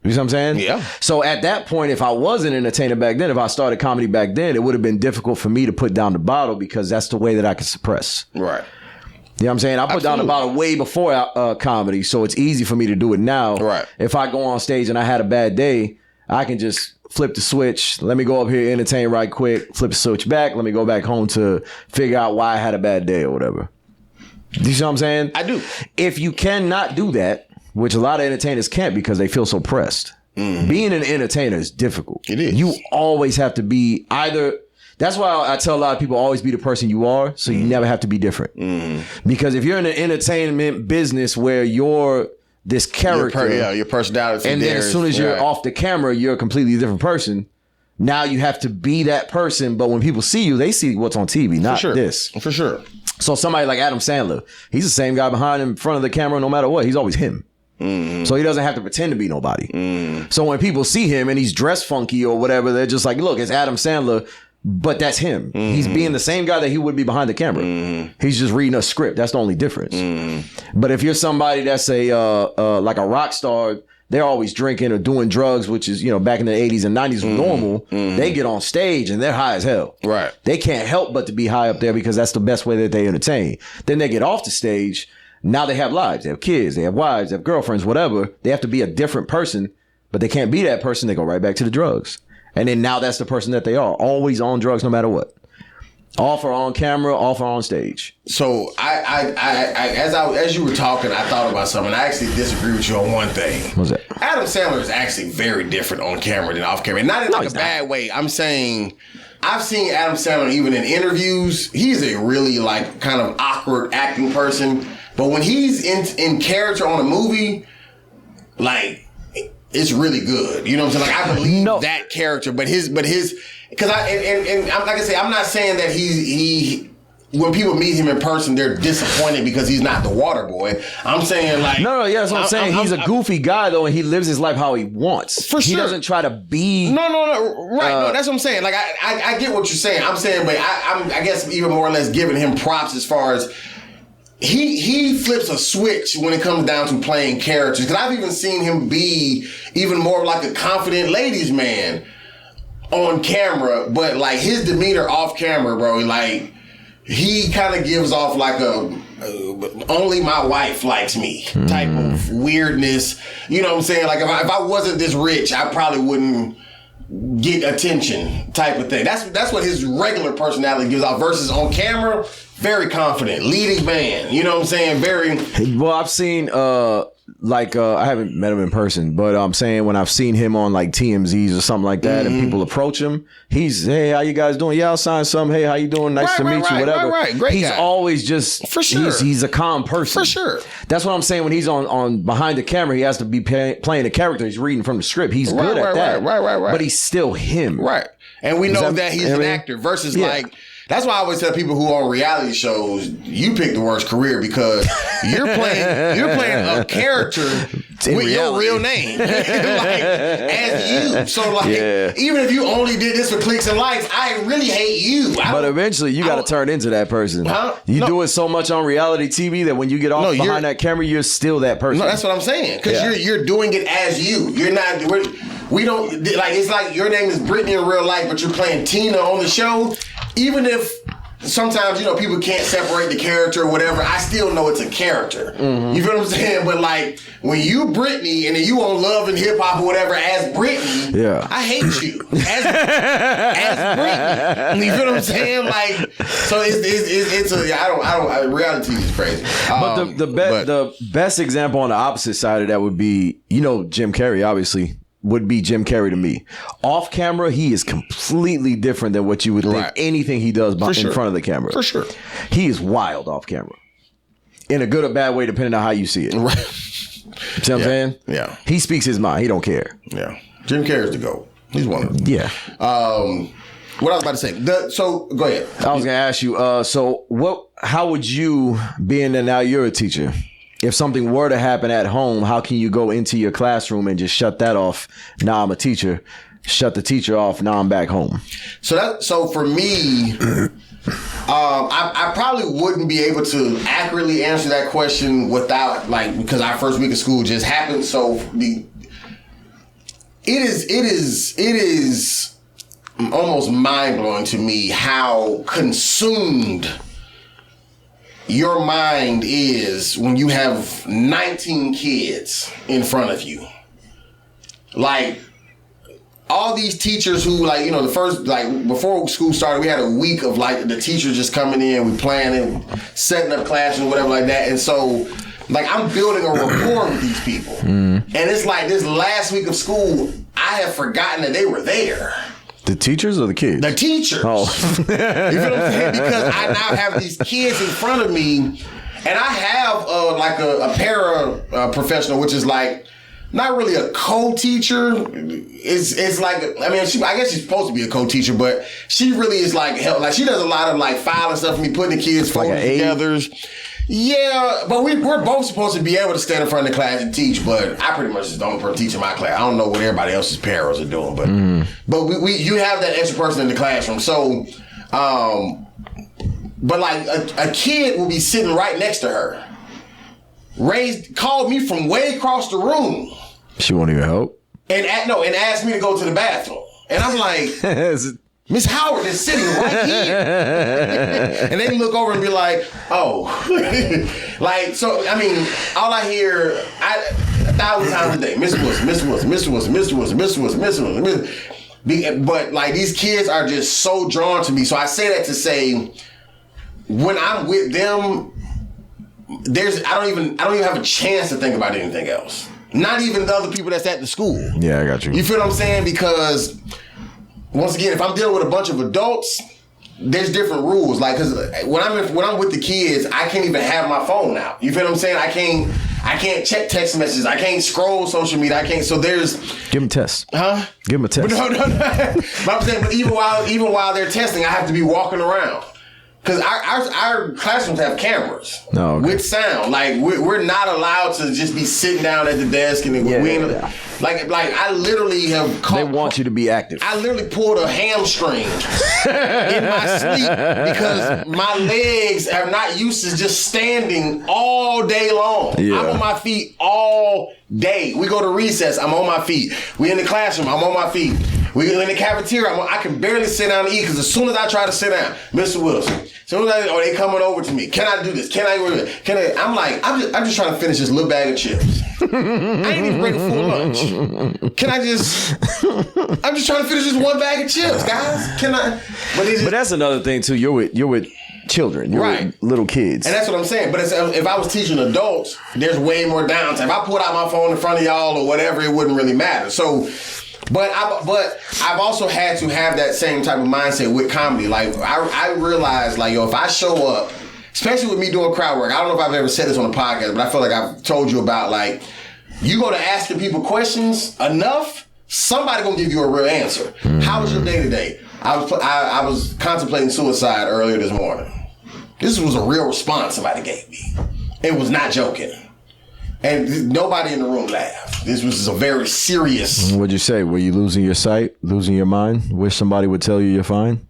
You see what I'm saying? Yeah. So at that point, if I was an entertainer back then, if I started comedy back then, it would have been difficult for me to put down the bottle because that's the way that I could suppress. Right. You know what I'm saying? I put down the bottle way before comedy, so it's easy for me to do it now. Right. If I go on stage and I had a bad day, I can just flip the switch. Let me go up here, entertain right quick, flip the switch back. Let me go back home to figure out why I had a bad day or whatever. Do you see what I'm saying? I do. If you cannot do that, which a lot of entertainers can't because they feel so pressed. Mm. Being an entertainer is difficult. It is. You always have to be either. That's why I tell a lot of people always be the person you are, so you never have to be different. Mm. Because if you're in an entertainment business where you're this character, your personality, and then as soon as you're off the camera, you're a completely different person. Now you have to be that person, but when people see you, they see what's on TV, not this. For sure. So somebody like Adam Sandler, he's the same guy behind him, in front of the camera, no matter what. He's always him. Mm-hmm. So he doesn't have to pretend to be nobody. Mm-hmm. So when people see him and he's dressed funky or whatever, they're just like, look, it's Adam Sandler, but that's him. Mm-hmm. He's being the same guy that he would be behind the camera. Mm-hmm. He's just reading a script. That's the only difference. Mm-hmm. But if you're somebody that's like a rock star, they're always drinking or doing drugs, which is, back in the 80s and 90s was normal. Mm-hmm. They get on stage and they're high as hell. Right. They can't help but to be high up there because that's the best way that they entertain. Then they get off the stage. Now they have lives. They have kids. They have wives. They have girlfriends, whatever. They have to be a different person, but they can't be that person. They go right back to the drugs. And then now that's the person that they are. Always on drugs no matter what. Off or on camera, off or on stage. So as you were talking, I thought about something. I actually disagree with you on one thing. What's that? Adam Sandler is actually very different on camera than off camera. Not in like a bad way. I'm saying I've seen Adam Sandler even in interviews. He's a really like kind of awkward acting person. But when he's in character on a movie, like it's really good. You know what I'm saying? Like I believe that character, but his because and like I say, I'm not saying that he when people meet him in person, they're disappointed because he's not the water boy. I'm saying like yeah, that's what I'm saying. He's a goofy guy though, and he lives his life how he wants. For sure, he doesn't try to be. No, right. No, that's what I'm saying. Like I get what you're saying. I'm saying, but I guess even more or less giving him props as far as. He flips a switch when it comes down to playing characters. Because I've even seen him be even more like a confident ladies man on camera. But like his demeanor off camera, bro, like he kind of gives off like a only my wife likes me type of weirdness. You know what I'm saying? Like if I wasn't this rich, I probably wouldn't get attention type of thing. That's what his regular personality gives off versus on camera. Very confident, leading man. You know what I'm saying? Very. Well, I've seen, I haven't met him in person, but I'm saying when I've seen him on like TMZs or something like that, and people approach him, he's, hey, how you guys doing? Yeah, I'll sign some. Hey, how you doing? Nice to meet you. Whatever. Right. Great. He's guy. Always just for sure. He's a calm person for sure. That's what I'm saying. When he's on behind the camera, he has to be playing a character. He's reading from the script. He's good at that. Right. But he's still him. Right. And we know that he's an actor versus like, that's why I always tell people who are on reality shows, you pick the worst career because you're playing a character with your real name. Like, as you. So like, even if you only did this for clicks and likes, I really hate you. But eventually you got to turn into that person. You do it so much on reality TV that when you get off behind that camera, you're still that person. No, that's what I'm saying. Because you're doing it as you. You're not, we don't, like, it's like your name is Brittany in real life, but you're playing Tina on the show. Even if sometimes, you know, people can't separate the character or whatever, I still know it's a character. You feel what I'm saying? But like, when you Brittany and then you on Love and Hip Hop or whatever as Brittany, I hate you as Brittany. You feel what I'm saying? Like, so it's reality TV is crazy. But the best example on the opposite side of that would be, you know, Jim Carrey, obviously. Would be Jim Carrey to me. Off camera, he is completely different than what you would think anything he does in front of the camera. For sure. He is wild off camera. In a good or bad way, depending on how you see it. Right. See what I'm saying? Yeah. He speaks his mind. He don't care. Yeah. Jim Carrey's the GOAT. He's one of them. Yeah. What I was about to say. So, go ahead. I was going to ask you, how would you, being that now you're a teacher, if something were to happen at home, how can you go into your classroom and just shut that off? Now I'm a teacher. Shut the teacher off. Now I'm back home. So for me, I probably wouldn't be able to accurately answer that question without, like, because our first week of school just happened. So it is almost mind blowing to me how consumed your mind is when you have 19 kids in front of you. Like, all these teachers who, like, you know, the first, like, before school started, we had a week of, like, the teachers just coming in, we planning, setting up classes and whatever like that. And so, like, I'm building a rapport with these people. And it's like this last week of school, I have forgotten that they were there. The teachers or the kids? The teachers. Oh. You feel what I'm saying? Because I now have these kids in front of me, and I have like a para-professional, which is like not really a co-teacher. It's like, I mean, I guess she's supposed to be a co-teacher, but she really is like help. Like, she does a lot of like filing stuff for me, putting the kids' photos together. Yeah, but we're both supposed to be able to stand in front of the class and teach, but I pretty much is the only person teaching my class. I don't know what everybody else's paras are doing, but you have that extra person in the classroom. So, but like a kid will be sitting right next to her. Called me from way across the room. She won't even help. And asked me to go to the bathroom. And I'm like, Miss Howard is sitting right here. And they look over and be like, oh. Like, so, I mean, all I hear, 1,000 times a day, Mr. Wilson, Mr. Wilson, Mr. Wilson, Mr. Wilson, Mr. Wilson, Mr. Wilson. But, like, these kids are just so drawn to me. So I say that to say, when I'm with them, I don't even have a chance to think about anything else. Not even the other people that's at the school. Yeah, I got you. You feel what I'm saying? Because once again, if I'm dealing with a bunch of adults, there's different rules. Like, cause when I'm with the kids, I can't even have my phone out. You feel what I'm saying? I can't check text messages. I can't scroll social media. I can't. So there's. Give them a test. Huh? Give them a test. No. But I'm saying, but even while they're testing, I have to be walking around. Because our classrooms have cameras with sound. Like, we're not allowed to just be sitting down at the desk and like I literally have caught. They want you to be active. I literally pulled a hamstring in my sleep because my legs are not used to just standing all day long. Yeah. I'm on my feet all day. We go to recess, I'm on my feet. We in the classroom, I'm on my feet. We in the cafeteria, I can barely sit down and eat because as soon as I try to sit down, Mr. Wilson, as soon as they coming over to me, can I do this? Can I? I'm like, I'm just trying to finish this little bag of chips. I ain't even ready for lunch. I'm just trying to finish this one bag of chips, guys. Can I? But that's another thing too. You're with children, you're with little kids, and that's what I'm saying. But if I was teaching adults, there's way more downtime. If I pulled out my phone in front of y'all or whatever, it wouldn't really matter. So. But I've also had to have that same type of mindset with comedy. Like, I realized, like, yo, if I show up, especially with me doing crowd work, I don't know if I've ever said this on the podcast, but I feel like I've told you about, like, you go to asking people questions enough, somebody gonna give you a real answer. How was your day today? I was contemplating suicide earlier this morning. This was a real response somebody gave me. It was not joking. And nobody in the room laughed. This was a very serious. What'd you say? Were you losing your sight, losing your mind? Wish somebody would tell you you're fine?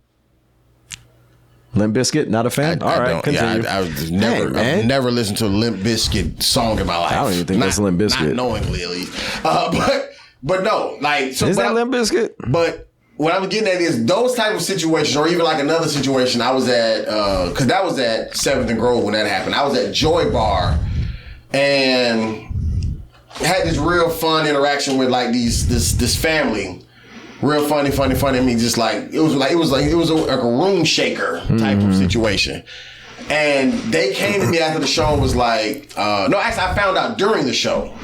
Limp Bizkit, not a fan? All right, continue. Yeah, I've never listened to a Limp Bizkit song in my life. I don't even think that's Limp Bizkit. Not knowingly, at least. But no, like so. Is that Limp Bizkit? But what I'm getting at is those type of situations, or even like another situation I was at, because that was at 7th and Grove when that happened. I was at Joy Bar and had this real fun interaction with like this family. Real funny. I mean, just like it was like a room shaker type of situation. And they came to me after the show and was like, no, actually I found out during the show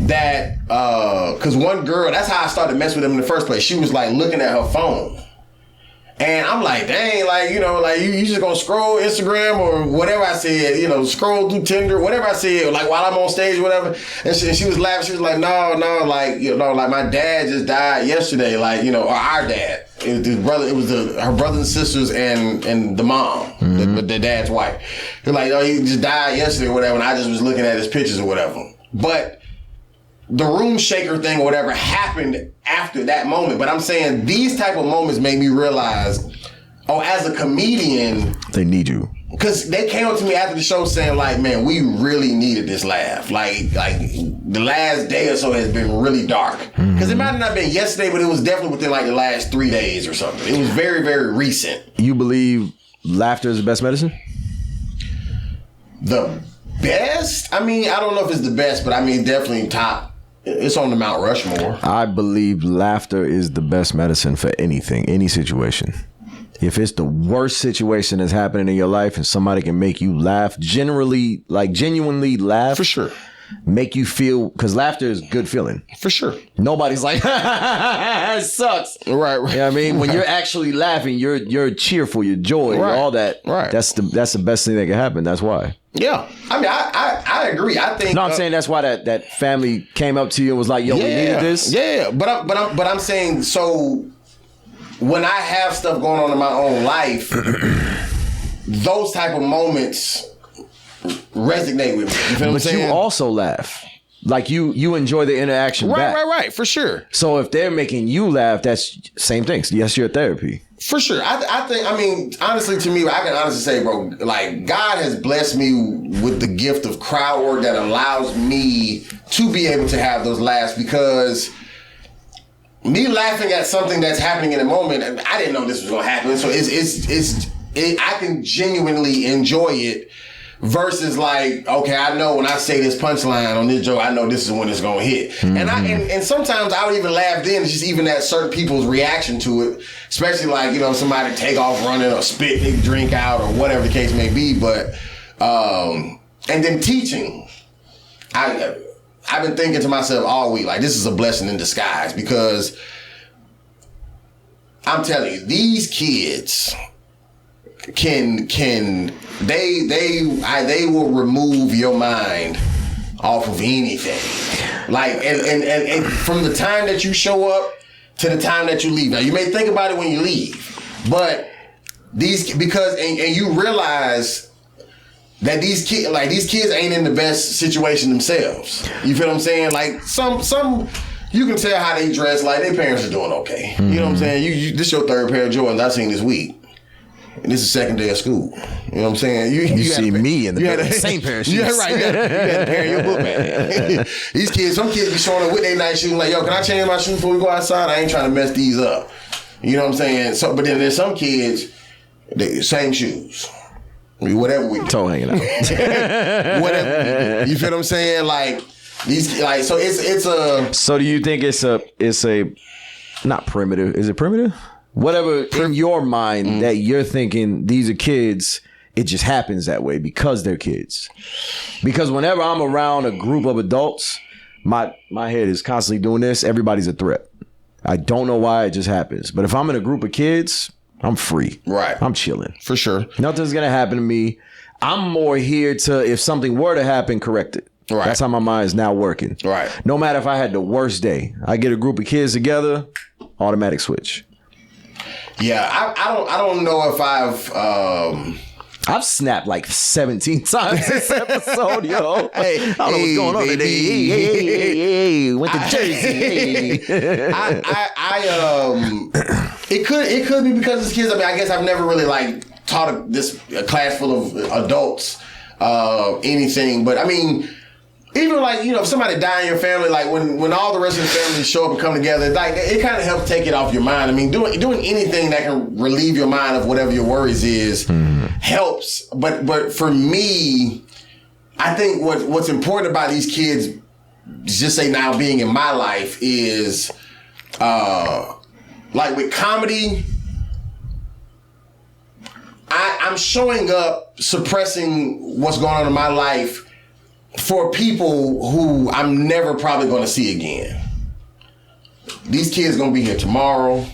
that because one girl, that's how I started messing with them in the first place. She was like looking at her phone. And I'm like, dang, like, you know, like you just gonna scroll Instagram or whatever I said, you know, scroll through Tinder, whatever I said, like while I'm on stage or whatever. And she was laughing. She was like, no, like, you know, like my dad just died yesterday, like, you know, or our dad. It was his brother. It was her brothers and sisters and the mom, the dad's wife. They're like, oh, he just died yesterday or whatever. And I just was looking at his pictures or whatever. But the room shaker thing or whatever happened after that moment. But I'm saying these type of moments made me realize, oh, as a comedian, they need you. Because they came up to me after the show saying like, man, we really needed this laugh. Like the last day or so has been really dark. Because it might have not been yesterday, but it was definitely within like the last 3 days or something. It was very, very recent. You believe laughter is the best medicine? The best? I mean, I don't know if it's the best, but I mean, definitely top. It's on the Mount Rushmore. I believe laughter is the best medicine for anything, any situation. If it's the worst situation that's happening in your life and somebody can make you laugh, genuinely laugh. For sure. Make you feel, because laughter is a good feeling. For sure. Nobody's like, it sucks. Right. You know what I mean? When you're actually laughing, you're cheerful, you're joy, all that. Right. That's the best thing that can happen. That's why. Yeah. I mean, I agree. I think. No, I'm saying that's why that family came up to you and was like, yo, we needed this. Yeah. But I'm saying, so when I have stuff going on in my own life, those type of moments resonate with me. You feel what I'm saying? You also laugh. Like you enjoy the interaction back. Right, for sure. So if they're making you laugh, that's same thing. Yes, your therapy. For sure. I mean, honestly, to me, I can honestly say, bro, like God has blessed me with the gift of crowd work that allows me to be able to have those laughs, because me laughing at something that's happening in a moment, I didn't know this was going to happen. So I can genuinely enjoy it. Versus like, okay, I know when I say this punchline on this joke, I know this is when it's gonna hit. And sometimes I would even laugh then, just even at certain people's reaction to it, especially like, you know, somebody take off running or spit their drink out or whatever the case may be. But and then teaching, I've been thinking to myself all week, like, this is a blessing in disguise, because I'm telling you, these kids they will remove your mind off of anything. Like, and from the time that you show up to the time that you leave. Now, you may think about it when you leave, but because you realize that these kids ain't in the best situation themselves. You feel what I'm saying? Like some you can tell how they dress, like their parents are doing okay. You know what I'm saying? This your third pair of Jordans I've seen this week. And this is the second day of school. You know what I'm saying? You see me in the same pair of shoes. Yeah, right. You had to carry your book bag. Some kids be showing up with their nice shoes like, yo, can I change my shoes before we go outside? I ain't trying to mess these up. You know what I'm saying? So, but then there's some kids, same shoes. Whatever we do. Toe hanging out. Whatever we do. You feel what I'm saying? Like, these, like, so it's a... So do you think it's a, not primitive, is it primitive? Whatever in your mind that you're thinking, these are kids, it just happens that way because they're kids. Because whenever I'm around a group of adults, my head is constantly doing this. Everybody's a threat. I don't know why, it just happens. But if I'm in a group of kids, I'm free. Right. I'm chilling. For sure. Nothing's going to happen to me. I'm more here to, if something were to happen, correct it. Right. That's how my mind is now working. Right. No matter if I had the worst day, I get a group of kids together, automatic switch. Yeah, I don't know if I've snapped like 17 times this episode, yo. Hey, I don't know what's going on today. Hey, went to Jersey. Hey. It could be because it's kids. I mean, I guess I've never really like taught a class full of adults anything, but I mean, even like, you know, if somebody die in your family, like when all the rest of the family show up and come together, like it kind of helps take it off your mind. I mean, doing anything that can relieve your mind of whatever your worries is helps. But for me, I think what's important about these kids, just say now being in my life, is like with comedy, I'm showing up suppressing what's going on in my life for people who I'm never probably going to see again. These kids going to be here tomorrow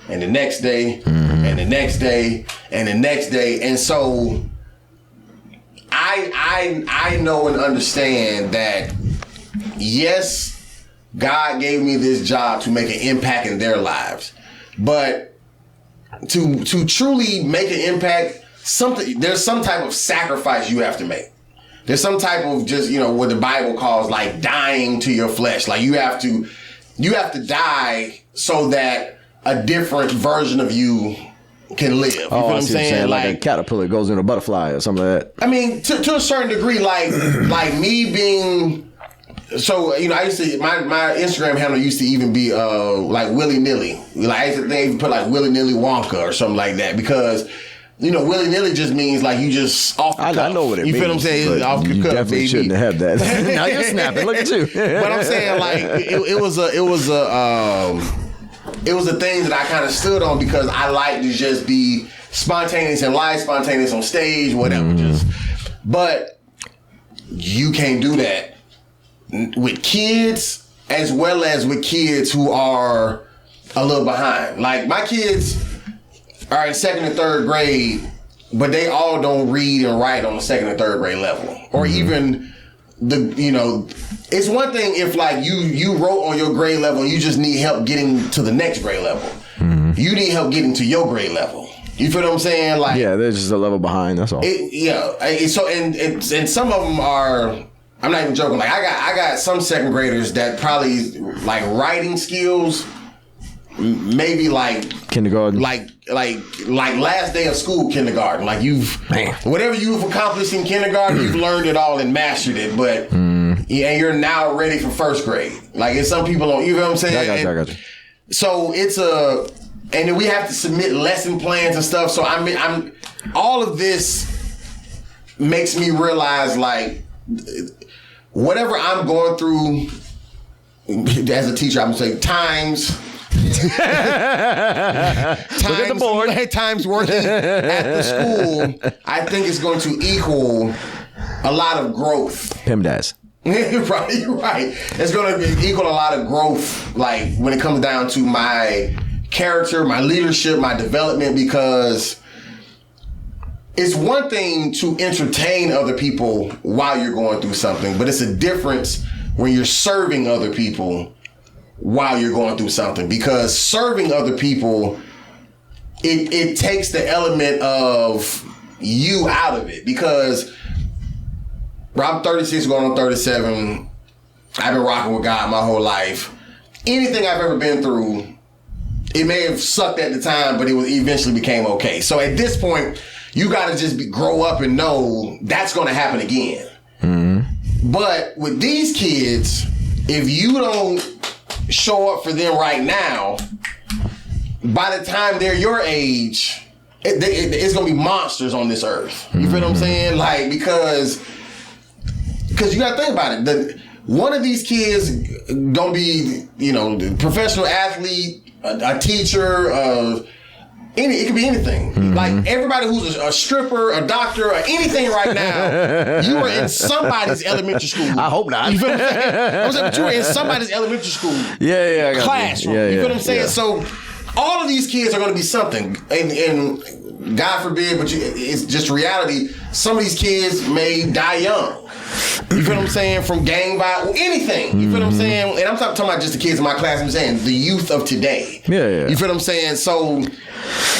and the next day and the next day and the next day. And so I know and understand that, yes, God gave me this job to make an impact in their lives. But to truly make an impact, there's some type of sacrifice you have to make. There's some type of just, you know, what the Bible calls like dying to your flesh. Like you have to die so that a different version of you can live. You feel what I'm saying? Like a caterpillar goes in a butterfly or something like that. I mean, to a certain degree, like me being, so, you know, I used to, my Instagram handle used to even be like willy-nilly. Like I used to even put like willy-nilly Wonka or something like that, because, you know, willy-nilly just means like you just off the cuff. I know what it means. You feel what I'm saying? Off the you cuff, definitely baby. shouldn't have that. Now you're snapping. Look at you. But I'm saying, like, it was a thing that I kind of stood on, because I like to just be spontaneous in life, spontaneous on stage, whatever. But you can't do that with kids, as well as with kids who are a little behind. Like my kids are in 2nd and 3rd grade, but they all don't read and write on the 2nd and 3rd grade level, or even it's one thing if like you wrote on your grade level and you just need help getting to the next grade level. You need help getting to your grade level. You feel what I'm saying? Like, yeah, there's just a level behind. That's all. So and some of them are. I'm not even joking. Like I got some 2nd graders that probably like writing skills, maybe like kindergarten, like last day of school kindergarten. Like whatever you've accomplished in kindergarten, you've learned it all and mastered it. But and you're now ready for 1st grade. Like, and some people don't. You know what I'm saying? I got you. So and then we have to submit lesson plans and stuff. So I'm all of this makes me realize, like, whatever I'm going through as a teacher, I'm gonna say times Look at the board. Times working at the school, I think it's going to equal a lot of growth. PEMDAS. Right. It's going to equal a lot of growth, like when it comes down to my character, my leadership, my development, because it's one thing to entertain other people while you're going through something, but it's a difference when you're serving other people while you're going through something. Because serving other people, it takes the element of you out of it. Because I'm 36 going on 37. I've been rocking with God my whole life. Anything I've ever been through, it may have sucked at the time, but it eventually became okay. So at this point, you got to just grow up and know that's going to happen again. But with these kids, if you don't show up for them right now, by the time they're your age, it's going to be monsters on this earth. You feel what I'm saying? Like, because you got to think about it. One of these kids going to be, professional athlete, a teacher, it could be anything. Like everybody who's a stripper, a doctor, or anything right now, you are in somebody's elementary school. I hope not. You feel what I'm saying? I'm saying, but you were in somebody's elementary school. I got classroom. You feel what I'm saying? Yeah. So all of these kids are going to be something, and God forbid, but it's just reality. Some of these kids may die young. You feel what I'm saying? From gang violence, anything. You feel what I'm saying? And I'm talking about just the kids in my class. I'm saying the youth of today. Yeah. You feel what I'm saying? So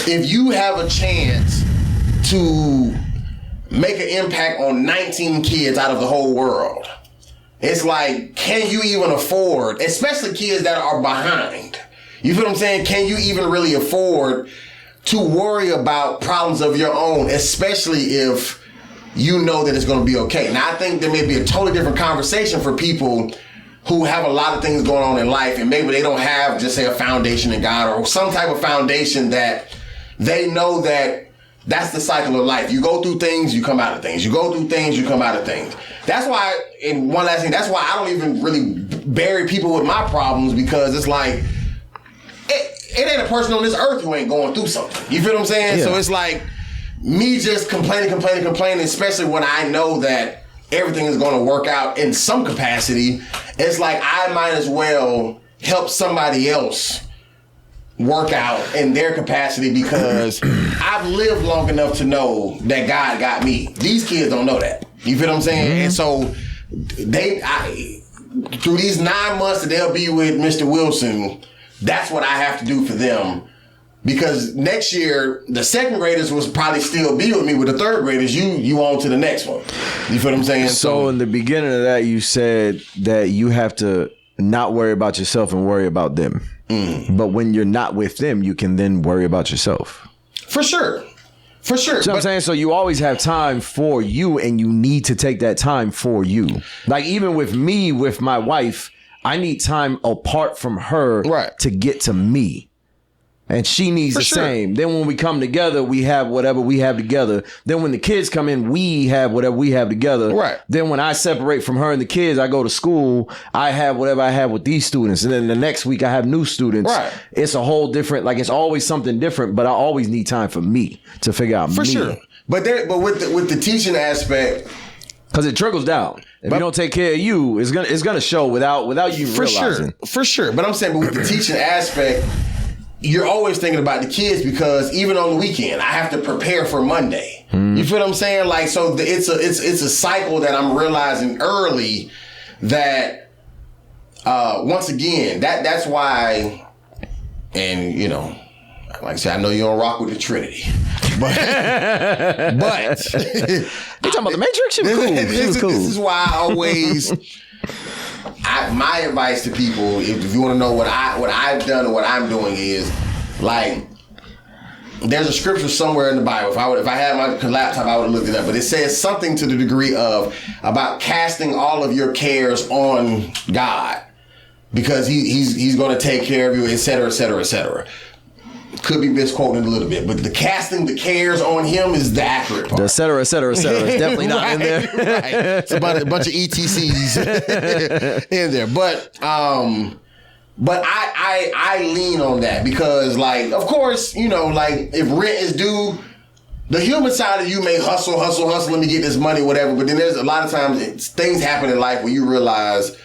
if you have a chance to make an impact on 19 kids out of the whole world, it's like, can you even afford, especially kids that are behind? You feel what I'm saying? Can you even really afford to worry about problems of your own, especially if you know that it's going to be okay? Now, I think there may be a totally different conversation for people who have a lot of things going on in life, and maybe they don't have, just say, a foundation in God or some type of foundation that they know that that's the cycle of life. You go through things, you come out of things. You go through things, you come out of things. That's why, and one last thing, that's why I don't even really bury people with my problems, because it's like, it ain't a person on this earth who ain't going through something. You feel what I'm saying? Yeah. So it's like me just complaining, especially when I know that everything is going to work out in some capacity. It's like I might as well help somebody else work out in their capacity, because I've lived long enough to know that God got me. These kids don't know that. You feel what I'm saying? And so through these 9 months that they'll be with Mr. Wilson, that's what I have to do for them. Because next year, the second graders will probably still be with me. With the third graders, you on to the next one. You feel what I'm saying? So in the beginning of that, you said that you have to not worry about yourself and worry about them. But when you're not with them, you can then worry about yourself. For sure. So I'm saying, so you always have time for you, and you need to take that time for you. Like even with me, with my wife, I need time apart from her to get to me. And she needs the same. Then when we come together, we have whatever we have together. Then when the kids come in, we have whatever we have together. Right. Then when I separate from her and the kids, I go to school, I have whatever I have with these students. And then the next week I have new students. Right. It's a whole different, like it's always something different, but I always need time for me to figure out me. For sure. But with the teaching aspect, because it trickles down. If you don't take care of you, it's gonna show without you realizing. For sure. But I'm saying, but with the teaching aspect, you're always thinking about the kids, because even on the weekend, I have to prepare for Monday. You feel what I'm saying? Like, so it's a cycle that I'm realizing early that, once again, that's why, and you know, like I said, I know you don't rock with the Trinity, but you talking about the Matrix? She was cool. This is why I always. My advice to people, if you want to know what I've done and what I'm doing, is like, there's a scripture somewhere in the Bible. If I had my laptop, I would have looked it up. But it says something to the degree of about casting all of your cares on God, because he's going to take care of you, et cetera, et cetera, et cetera. Could be misquoted a little bit, but the casting the cares on him is the accurate part. The et cetera, et cetera, et cetera. It's definitely not in there. Right. It's a bunch of ETCs in there. But I lean on that, because, like, of course, you know, like, if rent is due, the human side of you may hustle, let me get this money, whatever. But then there's a lot of times things happen in life where you realize,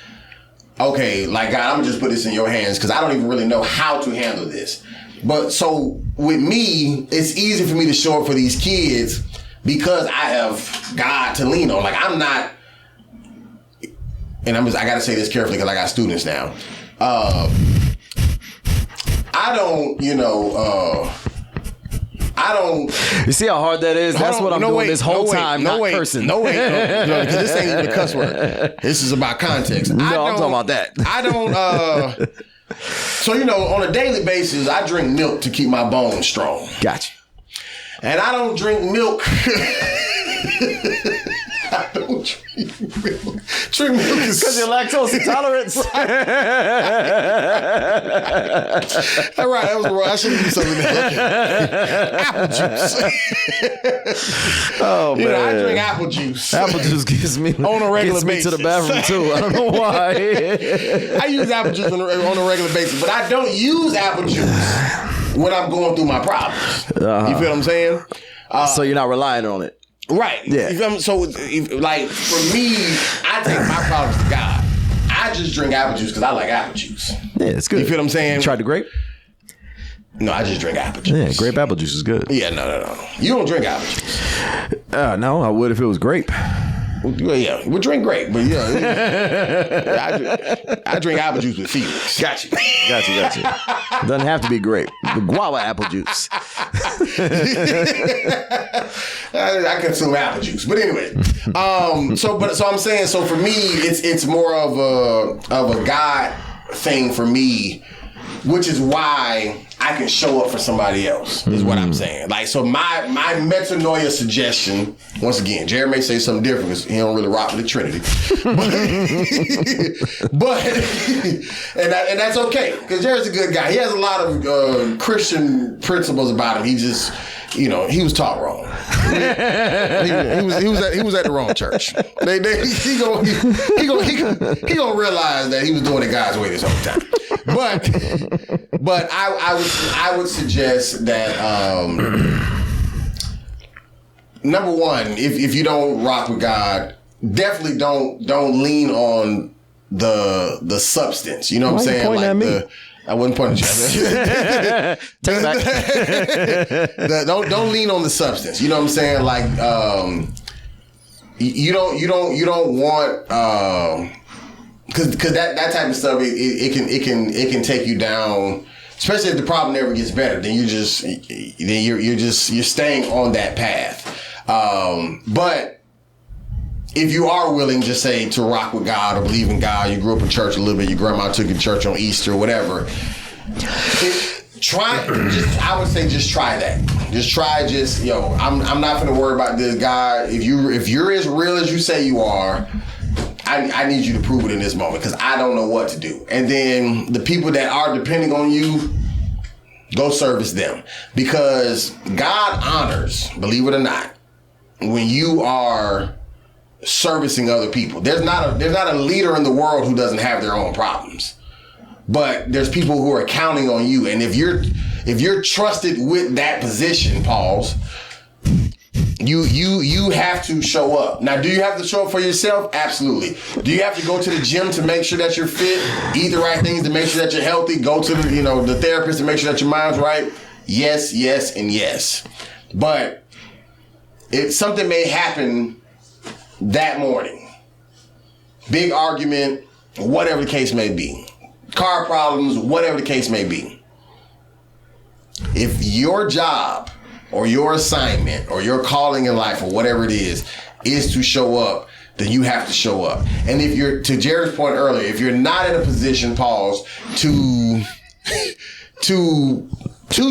okay, like, God, I'm gonna just put this in your hands, because I don't even really know how to handle this. But so with me, it's easy for me to show up for these kids because I have God to lean on. Like, I'm not, and I got to say this carefully because I got students now. I don't. You see how hard that is? That's what I'm doing this whole time, not cursing. No, because this ain't even a cuss word. This is about context. I'm talking about that. I don't. So, you know, on a daily basis, I drink milk to keep my bones strong. Gotcha. And I don't drink milk. I don't drink milk. Drink milk is because you're lactose intolerant. All right, that was wrong. I should have used something else. Apple juice. Oh man, I drink apple juice. Apple juice gives me on a regular basis to the bathroom too. I don't know why. I use apple juice on a regular basis, but I don't use apple juice when I'm going through my problems. You feel what I'm saying? So you're not relying on it. Right. Yeah. So, like, for me, I take my problems to God. I just drink apple juice because I like apple juice. Yeah, it's good. You feel what I'm saying? You tried the grape? No, I just drink apple juice. Yeah, grape apple juice is good. Yeah, no. You don't drink apple juice. No, I would if it was grape. Yeah, we drink grape, but I drink apple juice with Felix. Got you. It doesn't have to be grape. The guava apple juice. I consume apple juice, but anyway. So I'm saying, so for me, it's more of a God thing for me, which is why I can show up for somebody else, is what I'm saying. Like, so my metanoia suggestion, once again, Jared may say something different because he don't really rock with the Trinity. but and that's okay, because Jared's a good guy. He has a lot of Christian principles about him. He just, he was taught wrong. He was at the wrong church. He gonna realize that he was doing it God's way this whole time. But I would suggest that number one, if you don't rock with God, definitely don't lean on the substance. You know what I'm saying? Like I wasn't pointing at you. Take it back. Don't lean on the substance. You know what I'm saying? Like you don't want because that type of stuff it can take you down. Especially if the problem never gets better, then you're staying on that path. But if you are willing, just say, to rock with God or believe in God, you grew up in church a little bit, your grandma took you to church on Easter, whatever. I would say just try that. I'm not gonna worry about this, God. If you're as real as you say you are, I need you to prove it in this moment, because I don't know what to do. And then the people that are depending on you, go service them, because God honors, believe it or not, when you are servicing other people. There's not a leader in the world who doesn't have their own problems, but there's people who are counting on you. And if you're trusted with that position, pause, you have to show up. Now, do you have to show up for yourself? Absolutely. Do you have to go to the gym to make sure that you're fit, eat the right things to make sure that you're healthy, go to the therapist to make sure that your mind's right? Yes, and yes. But if something may happen that morning, big argument, whatever the case may be, car problems, whatever the case may be, if your job or your assignment or your calling in life or whatever it is to show up, then you have to show up. And if you're, to Jared's point earlier, if you're not in a position, pause, to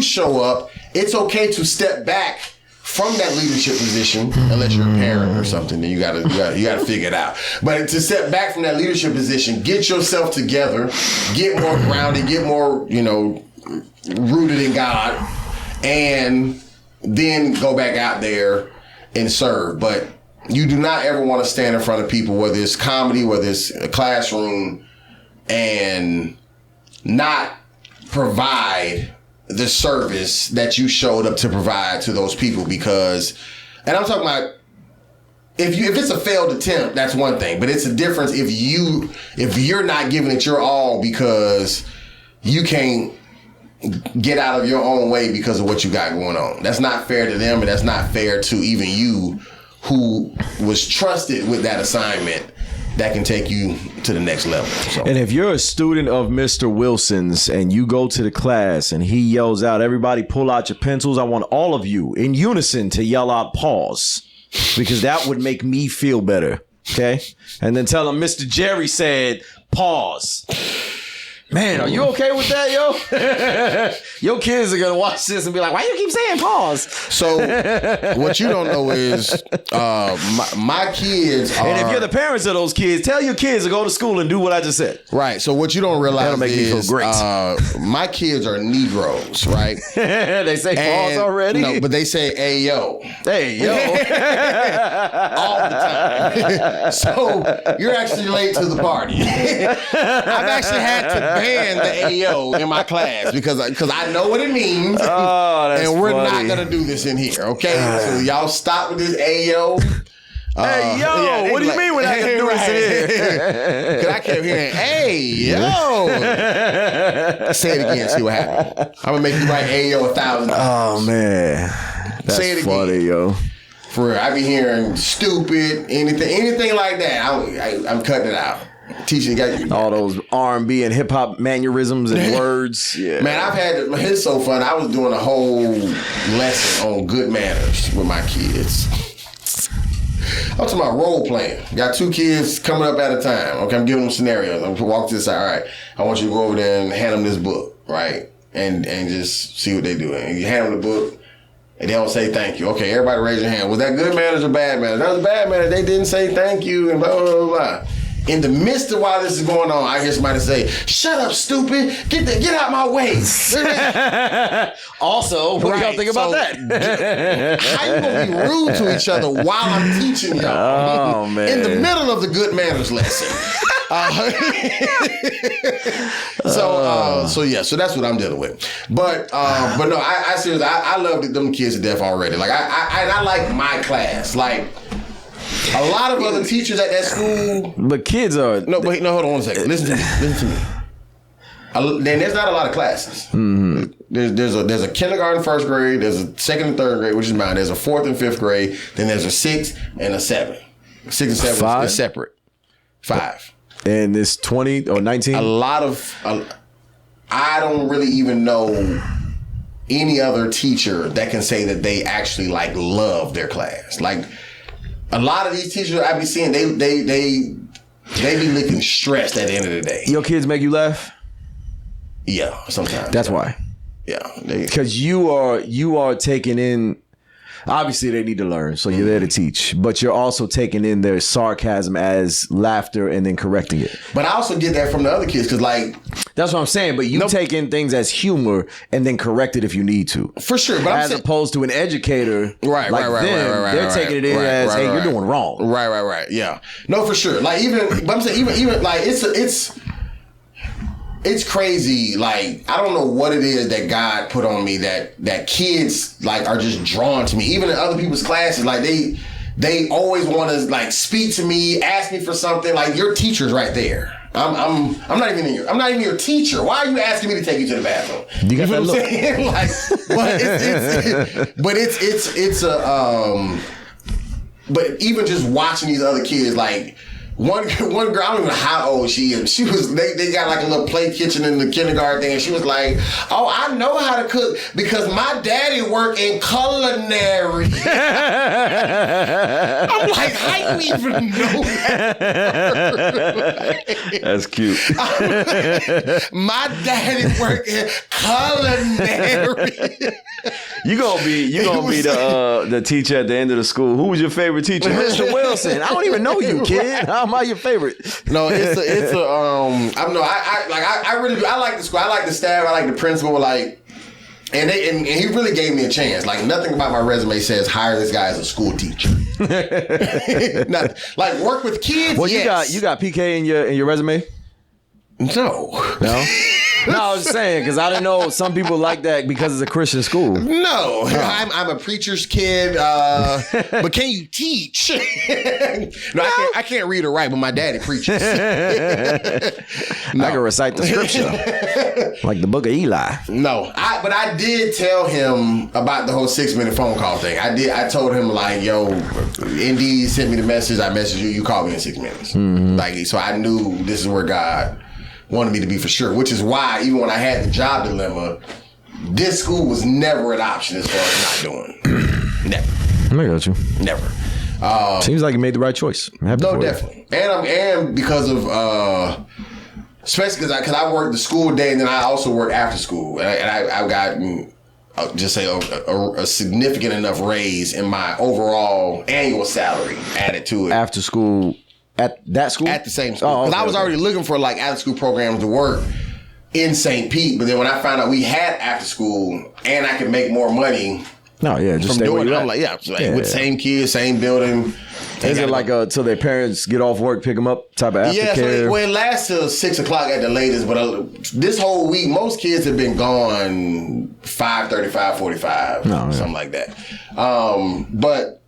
show up, it's okay to step back from that leadership position, unless you're a parent or something, then you gotta figure it out. But to step back from that leadership position, get yourself together, get more grounded, get more, rooted in God, and then go back out there and serve. But you do not ever want to stand in front of people, whether it's comedy, whether it's a classroom, and not provide the service that you showed up to provide to those people. Because, and I'm talking about, if it's a failed attempt, that's one thing, but it's a difference if you're not giving it your all because you can't get out of your own way because of what you got going on. That's not fair to them, and that's not fair to even you, who was trusted with that assignment that can take you to the next level. So. And if you're a student of Mr. Wilson's and you go to the class and he yells out, everybody pull out your pencils, I want all of you in unison to yell out pause, because that would make me feel better. Okay? And then tell him Mr. Jerry said pause. Man, are you okay with that, yo? Your kids are gonna watch this and be like, why you keep saying pause? So what you don't know is my kids are... And if you're the parents of those kids, tell your kids to go to school and do what I just said. Right. So what you don't realize That'll make me feel great. My kids are Negroes, right? They say pause already? No, but they say, hey, yo. Hey, yo. All the time. So you're actually late to the party. I've actually had to ban the Ayo in my class because I know what it means. Oh, that's and we're funny. not gonna do this in here, okay? So y'all stop with this Ayo. Hey, yo, what do you mean we're not gonna do this in here? Because I kept hearing, hey, yo. Say it again, see what happens. I'm gonna make you write Ayo 1,000 times. Oh, man. That's Say it funny, again. yo. For real, I be hearing stupid, anything like that. I'm cutting it out. Teaching got all those R&B and hip hop mannerisms and words. Yeah, man, it's so fun. I was doing a whole lesson on good manners with my kids. I'm talking about role playing. Got 2 kids coming up at a time. Okay, I'm giving them scenarios. I'm gonna walk to the side. All right, I want you to go over there and hand them this book, right? And just see what they do. And you hand them the book, and they don't say thank you. Okay, everybody raise your hand. Was that good manners or bad manners? That was bad manners. They didn't say thank you and blah, blah, blah, blah. In the midst of while this is going on, I hear somebody say, "Shut up, stupid! Get out my way!" Also, what do y'all think about that? How you gonna be rude to each other while I'm teaching y'all? Oh man! In the middle of the good manners lesson. So that's what I'm dealing with. But no, I seriously, I love them kids to death already. Like I like my class. Like. A lot of other teachers at that school, but kids are hold on 1 second. Listen to me. Then there's not a lot of classes. Mm-hmm. There's a kindergarten, 1st grade. There's a 2nd and 3rd grade, which is mine. There's a 4th and 5th grade. Then there's a 6th and a 7th. 6 and 7 is separate. 5. And it's 20 or 19. A lot of I don't really even know any other teacher that can say that they actually like love their class. Like. A lot of these teachers I be seeing, they be looking stressed at the end of the day. Your kids make you laugh? Yeah, sometimes. That's why. Yeah. Because you are taking in, obviously they need to learn, so you're there to teach, but you're also taking in their sarcasm as laughter and then correcting it. But I also get that from the other kids, because like... That's what I'm saying, but you take in things as humor and then correct it if you need to. For sure. But as opposed to an educator, right, they're taking it in as, hey, you're doing wrong. Right. Yeah. No, for sure. Like but I'm saying even like it's crazy. Like, I don't know what it is that God put on me that kids like are just drawn to me. Even in other people's classes, like they always want to like speak to me, ask me for something. Like, your teacher's right there. I'm not even your teacher. Why are you asking me to take you to the bathroom? You got that look. Like, but even just watching these other kids, like. One girl, I don't even know how old she is. She was, they got like a little play kitchen in the kindergarten thing, and she was like, "Oh, I know how to cook because my daddy worked in culinary." I'm like, how you even know that? That's cute. My daddy worked in culinary. You gonna be the teacher at the end of the school. Who was your favorite teacher? Mr. Wilson. I don't even know you, kid. How am I your favorite? No, I really do. I like the school. I like the staff. I like the principal. Like, and he really gave me a chance. Like, nothing about my resume says hire this guy as a school teacher. Nothing. Like, work with kids. Well, yes. you got PK in your resume? No. No, I was just saying, because I didn't know some people like that because it's a Christian school. No, I'm a preacher's kid, but can you teach? No, I can't read or write, but my daddy preaches. I can recite the scripture, like the book of Eli. No, but I did tell him about the whole 6-minute phone call thing. I told him, like, yo, Indeed sent me the message, I messaged you, you called me in 6 minutes. Mm-hmm. Like, so I knew this is where God wanted me to be for sure, which is why even when I had the job dilemma, this school was never an option as far as not doing. Never. I got you. Never. Seems like you made the right choice. No, definitely. And because of, especially because I work the school day and then I also work after school. And I've gotten, just say, a significant enough raise in my overall annual salary added to it. After school. At that school? At the same school. Because I was already looking for like after school programs to work in St. Pete. But then when I found out we had after school and I could make more money just from doing it, I'm like, with same kids, same building. Is it like till their parents get off work, pick them up type of aftercare? Yeah, so it lasts till 6 o'clock at the latest. But this whole week, most kids have been gone 5:35, 45, something like that. But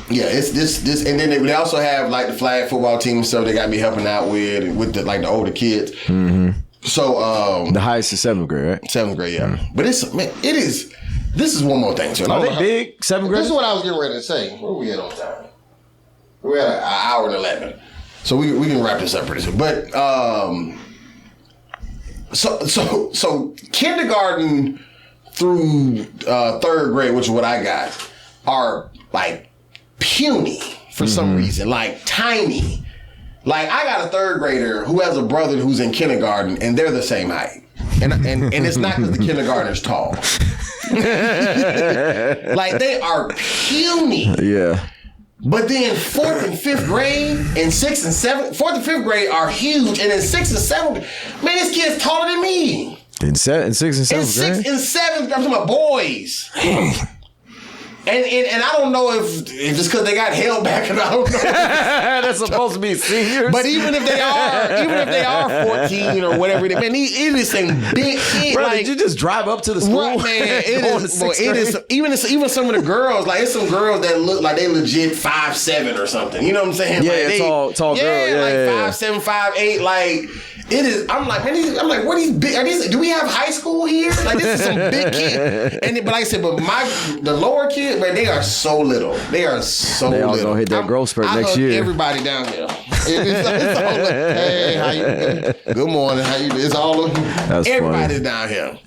yeah, it's this, and then they also have like the flag football team and stuff they got me helping out with the older kids. Mm-hmm. So the highest is 7th grade, right? 7th grade, yeah. Mm-hmm. But it is this is one more thing too. Are they big? 7th grade? This is what I was getting ready to say. Where we at on time? We're at an hour and 11. So we can wrap this up pretty soon. But so kindergarten through 3rd grade, which is what I got, are like puny for some reason, like tiny. Like I got a 3rd grader who has a brother who's in kindergarten, and they're the same height. And it's not because the kindergartner's tall. Like they are puny. Yeah. But then 4th and 5th grade and 6th and 7th, 4th and 5th grade are huge. And then 6th and 7th, man, this kid's taller than me. In 6th and 7th grade? In 6th and 7th, I'm talking about boys. And I don't know if it's because they got held back, and I don't know. That's supposed to be seniors. But even if they are 14 or whatever, man, it is some big kid. Bro, like, did you just drive up to the school? Right, man, it is. Even some of the girls, like it's some girls that look like they legit 5'7" or something. You know what I'm saying? Yeah, like tall girl. Yeah, like 5'7", 5'8", like. It is. I'm like, man. I'm like, what are these big? Are these? Do we have high school here? Like, this is some big kid. But like I said, the lower kids, man, they are so little. They are so little. little. They all gonna hit that growth spurt next year. Everybody down there. It's all like, hey, how you? Good morning. How you? It's all. That's everybody's funny. down here.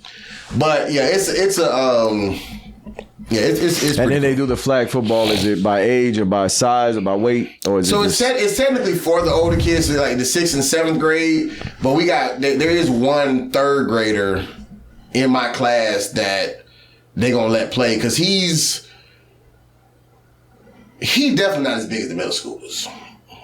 But yeah, it's a Yeah, it's and then they do the flag football. Is it by age or by size or by weight, or is so it it's technically for the older kids, so like the 6th and 7th grade. But there is one 3rd grader in my class that they gonna let play because he definitely not as big as the middle schoolers,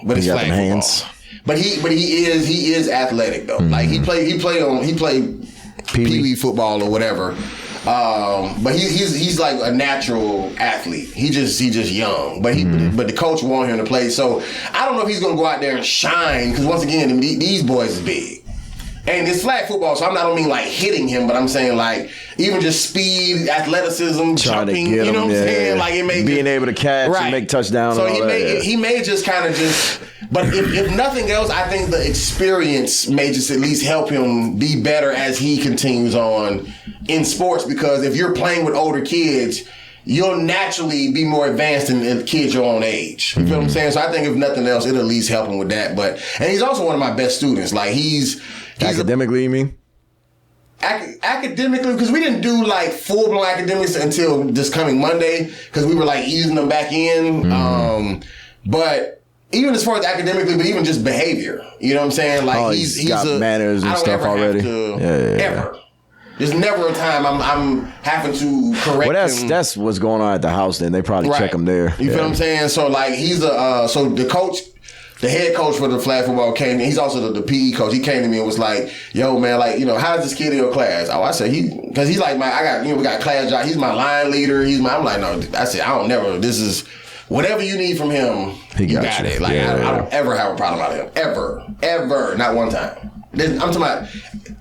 but it's flag football. Hands. But he is athletic though. Mm-hmm. Like he played Pee-wee football or whatever. But he's like a natural athlete. He's just young. But but the coach wanted him to play. So I don't know if he's gonna go out there and shine because once again these boys is big. And it's flag football, so I don't mean like hitting him, but I'm saying like even just speed, athleticism, jumping. You know what I'm saying? Like it may being able to catch and make touchdowns. So he may just kind of just. But if nothing else, I think the experience may just at least help him be better as he continues on in sports. Because if you're playing with older kids, you'll naturally be more advanced than kids your own age. You feel what I'm saying? So I think if nothing else, it'll at least help him with that. And he's also one of my best students. Like he's academically, you mean? Academically, because we didn't do like full-blown academics until this coming Monday because we were like easing them back in. But even as far as academically, but even just behavior, you know what I'm saying? Like he's got manners and stuff already. Ever. There's never a time I'm having to correct him. That's what's going on at the house. Then they probably check him there. You feel what I'm saying? So like he's so the coach. The head coach for the flag football came. He's also the PE coach. He came to me and was like, "Yo, man, like, you know, how's this kid in your class?" Oh, I said because he's like we got class job. He's my line leader. I'm like, no. I said, I don't never. This is whatever you need from him. You got it. Like I don't ever have a problem about him. Ever, not one time. I'm talking about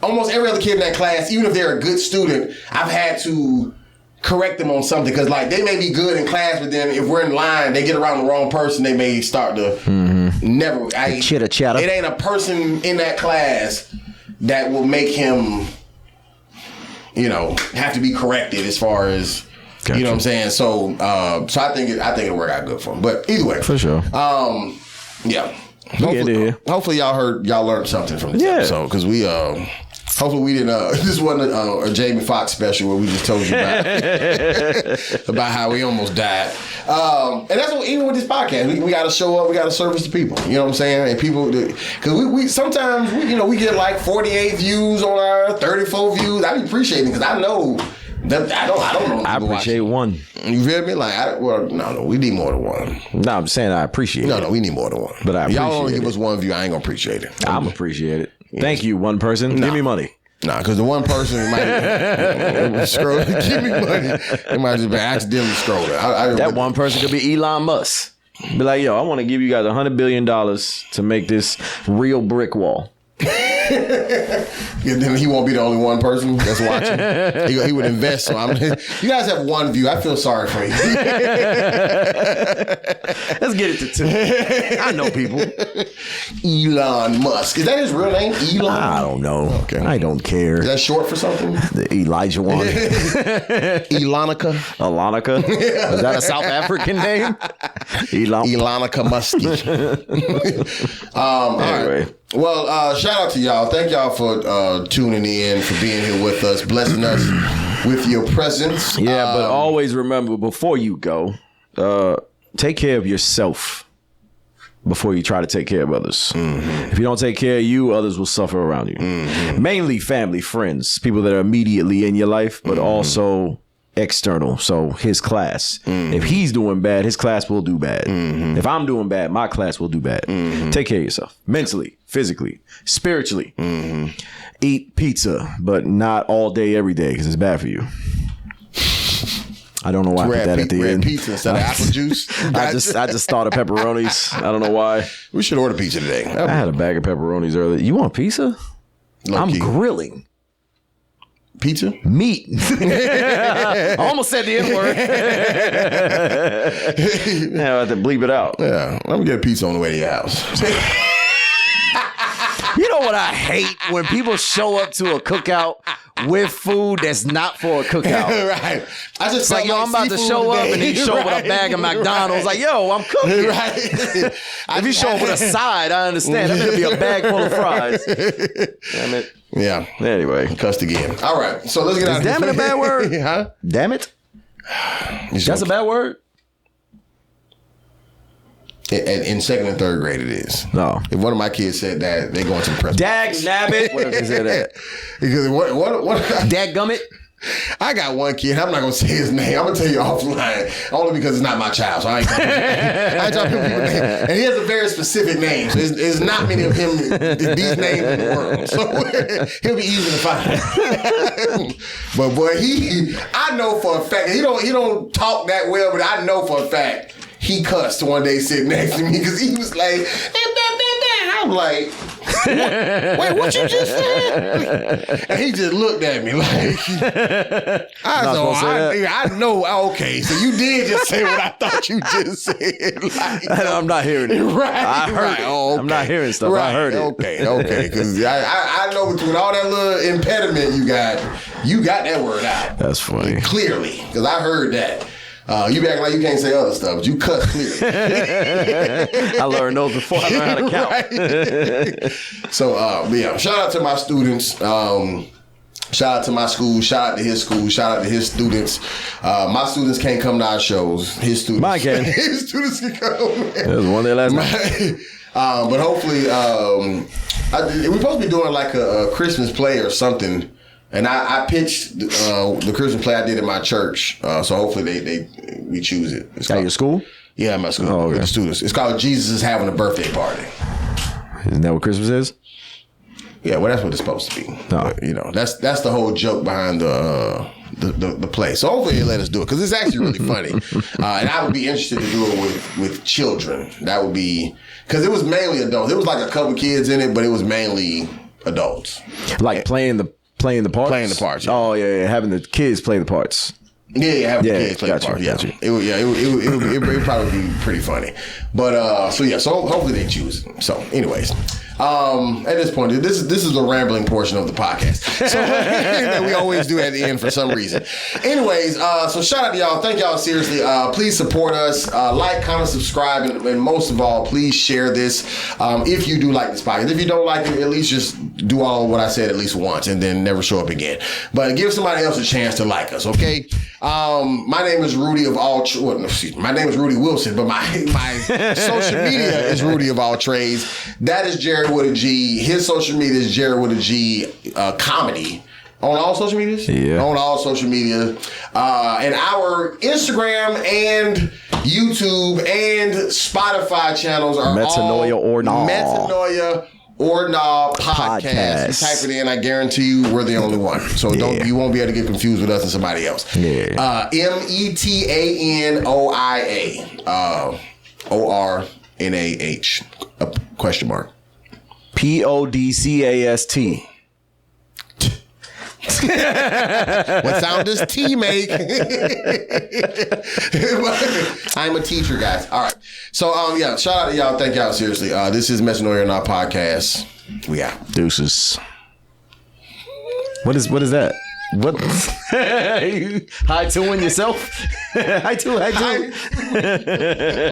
almost every other kid in that class. Even if they're a good student, I've had to correct them on something because like they may be good in class, but then if we're in line, they get around the wrong person, they may start to never chitter chatter. It ain't a person in that class that will make him, you know, have to be corrected as far as you know what I'm saying. So I think it'll work out good for him. But either way, for sure. Yeah. Hopefully y'all learned something from this episode because we hopefully we didn't. This wasn't a Jamie Foxx special where we just told you about how we almost died. And that's what even with this podcast, we got to show up. We got to service the people. You know what I'm saying? And people, because we sometimes we get like 48 views on our 34 views. I appreciate it because I know. I don't know. I appreciate one. You feel me? Like, no, we need more than one. No, I'm saying I appreciate it. No, we need more than one. But y'all only give us one view. I ain't gonna appreciate it. I'm appreciate it. Thank you, one person. Give me money. Nah, because the one person might scroll. Give me money. It might just be accidentally scrolling. That one person could be Elon Musk. Be like, yo, I want to give you guys $100 billion to make this real brick wall. Then he won't be the only one person that's watching. He would invest. So you guys have one view. I feel sorry for you. Let's get it to 2. I know people. Elon Musk. Is that his real name? Elon? I don't know. Okay. I don't care. Is that short for something? The Elijah one. Elonica. Alanica. Is that a South African name? Elonica Muskie. All Anyway. right. Well, shout out to y'all. Thank y'all for tuning in, for being here with us, blessing us with your presence. Yeah, but always remember, before you go, take care of yourself before you try to take care of others. If you don't take care of you, others will suffer around you. Mainly family, friends, people that are immediately in your life, but also external. So his class. If he's doing bad, his class will do bad. If I'm doing bad, my class will do bad. Take care of yourself. Mentally, physically, spiritually. Eat pizza, but not all day, every day, because it's bad for you. I don't know why I put that at the end. Pizza instead of apple juice. I just thought of pepperonis. I don't know why. We should order pizza today. I had a bag of pepperonis earlier. You want pizza? I'm grilling. Pizza? Meat. I almost said the N-word. Yeah, I have to bleep it out. Yeah, let me get a pizza on the way to your house. You know what I hate? When people show up to a cookout with food that's not for a cookout. Right. I just It's like, yo, I'm about to show up and he show up with a bag of McDonald's. Like, yo, I'm cooking. Right. If you show up with a side, I understand. That better be a bag full of fries. Damn it. Yeah. Anyway. Cussed again. All right. So let's get out of this. Damn it a bad word? Huh? Damn it? That's a bad word? In second and third grade, it is. No. If one of my kids said that, they going to the press. Dag nabbit. What if they said that? Because what Dag gummit. I got one kid. I'm not gonna say his name. I'm gonna tell you offline, only because it's not my child. So I ain't talking people's name. And he has a very specific name. So it's not many of him these names in the world. So he'll be easy to find. But boy, I know for a fact he don't talk that well, but I know for a fact he cussed one day sitting next to me because he was like, I'm like, wait, what you just said? And he just looked at me like, I know, okay, so you did just say what I thought you just said. Like, I'm not hearing it. Right. I heard it. Oh, okay. I'm not hearing stuff. Right. I heard it. Okay. Because I know between all that little impediment you got that word out. That's funny. Clearly, because I heard that. You be acting like you can't say other stuff, but you cuss clearly. I learned those before I learned how to count. Right. So, yeah, shout out to my students. Shout out to my school. Shout out to his school. Shout out to his students. My students can't come to our shows. His students. Mine can. His students can come. There was one there last night. But hopefully, we're supposed to be doing like a Christmas play or something. And I pitched the Christmas play I did at my church. So hopefully we choose it. At your school? Yeah, at my school. Oh, okay. With the students. It's called Jesus is Having a Birthday Party. Isn't that what Christmas is? Yeah, well, that's what it's supposed to be. No. You know, that's the whole joke behind the play. So hopefully they let us do it because it's actually really funny. And I would be interested to do it with children. That would be because it was mainly adults. There was like a couple kids in it, but it was mainly adults. Like playing the parts? Playing the parts. Yeah. Oh, yeah. Having the kids play the parts. Yeah, having the kids play the gotcha, parts. gotcha. Yeah, it would probably be pretty funny. But so hopefully they choose. So, anyways. At this point, this is the rambling portion of the podcast. So that we always do at the end for some reason. Anyways, so shout out to y'all. Thank y'all seriously. Please support us. Like, comment, subscribe, and most of all, please share this if you do like this podcast. If you don't like it, at least just do all what I said at least once and then never show up again. But give somebody else a chance to like us, okay? My name is Rudy of all. My name is Rudy Wilson, but my social media is Rudy of all trades. That is Jared with a G. His social media is Jared with a G comedy. On all social medias? Yeah. On all social media. And our Instagram and YouTube and Spotify channels are Metanoia all or Nah. Metanoia or Nah podcast. You type it in, I guarantee you we're the only one. So you won't be able to get confused with us and somebody else. Yeah. METANOIA. ORNAH. ? Podcast. What sound does T make? I'm a teacher, guys. All right. So, yeah, shout out to y'all. Thank y'all, seriously. This is Metanoia and our podcast. We out. Deuces. What is that? What? Hi to yourself? Hi to.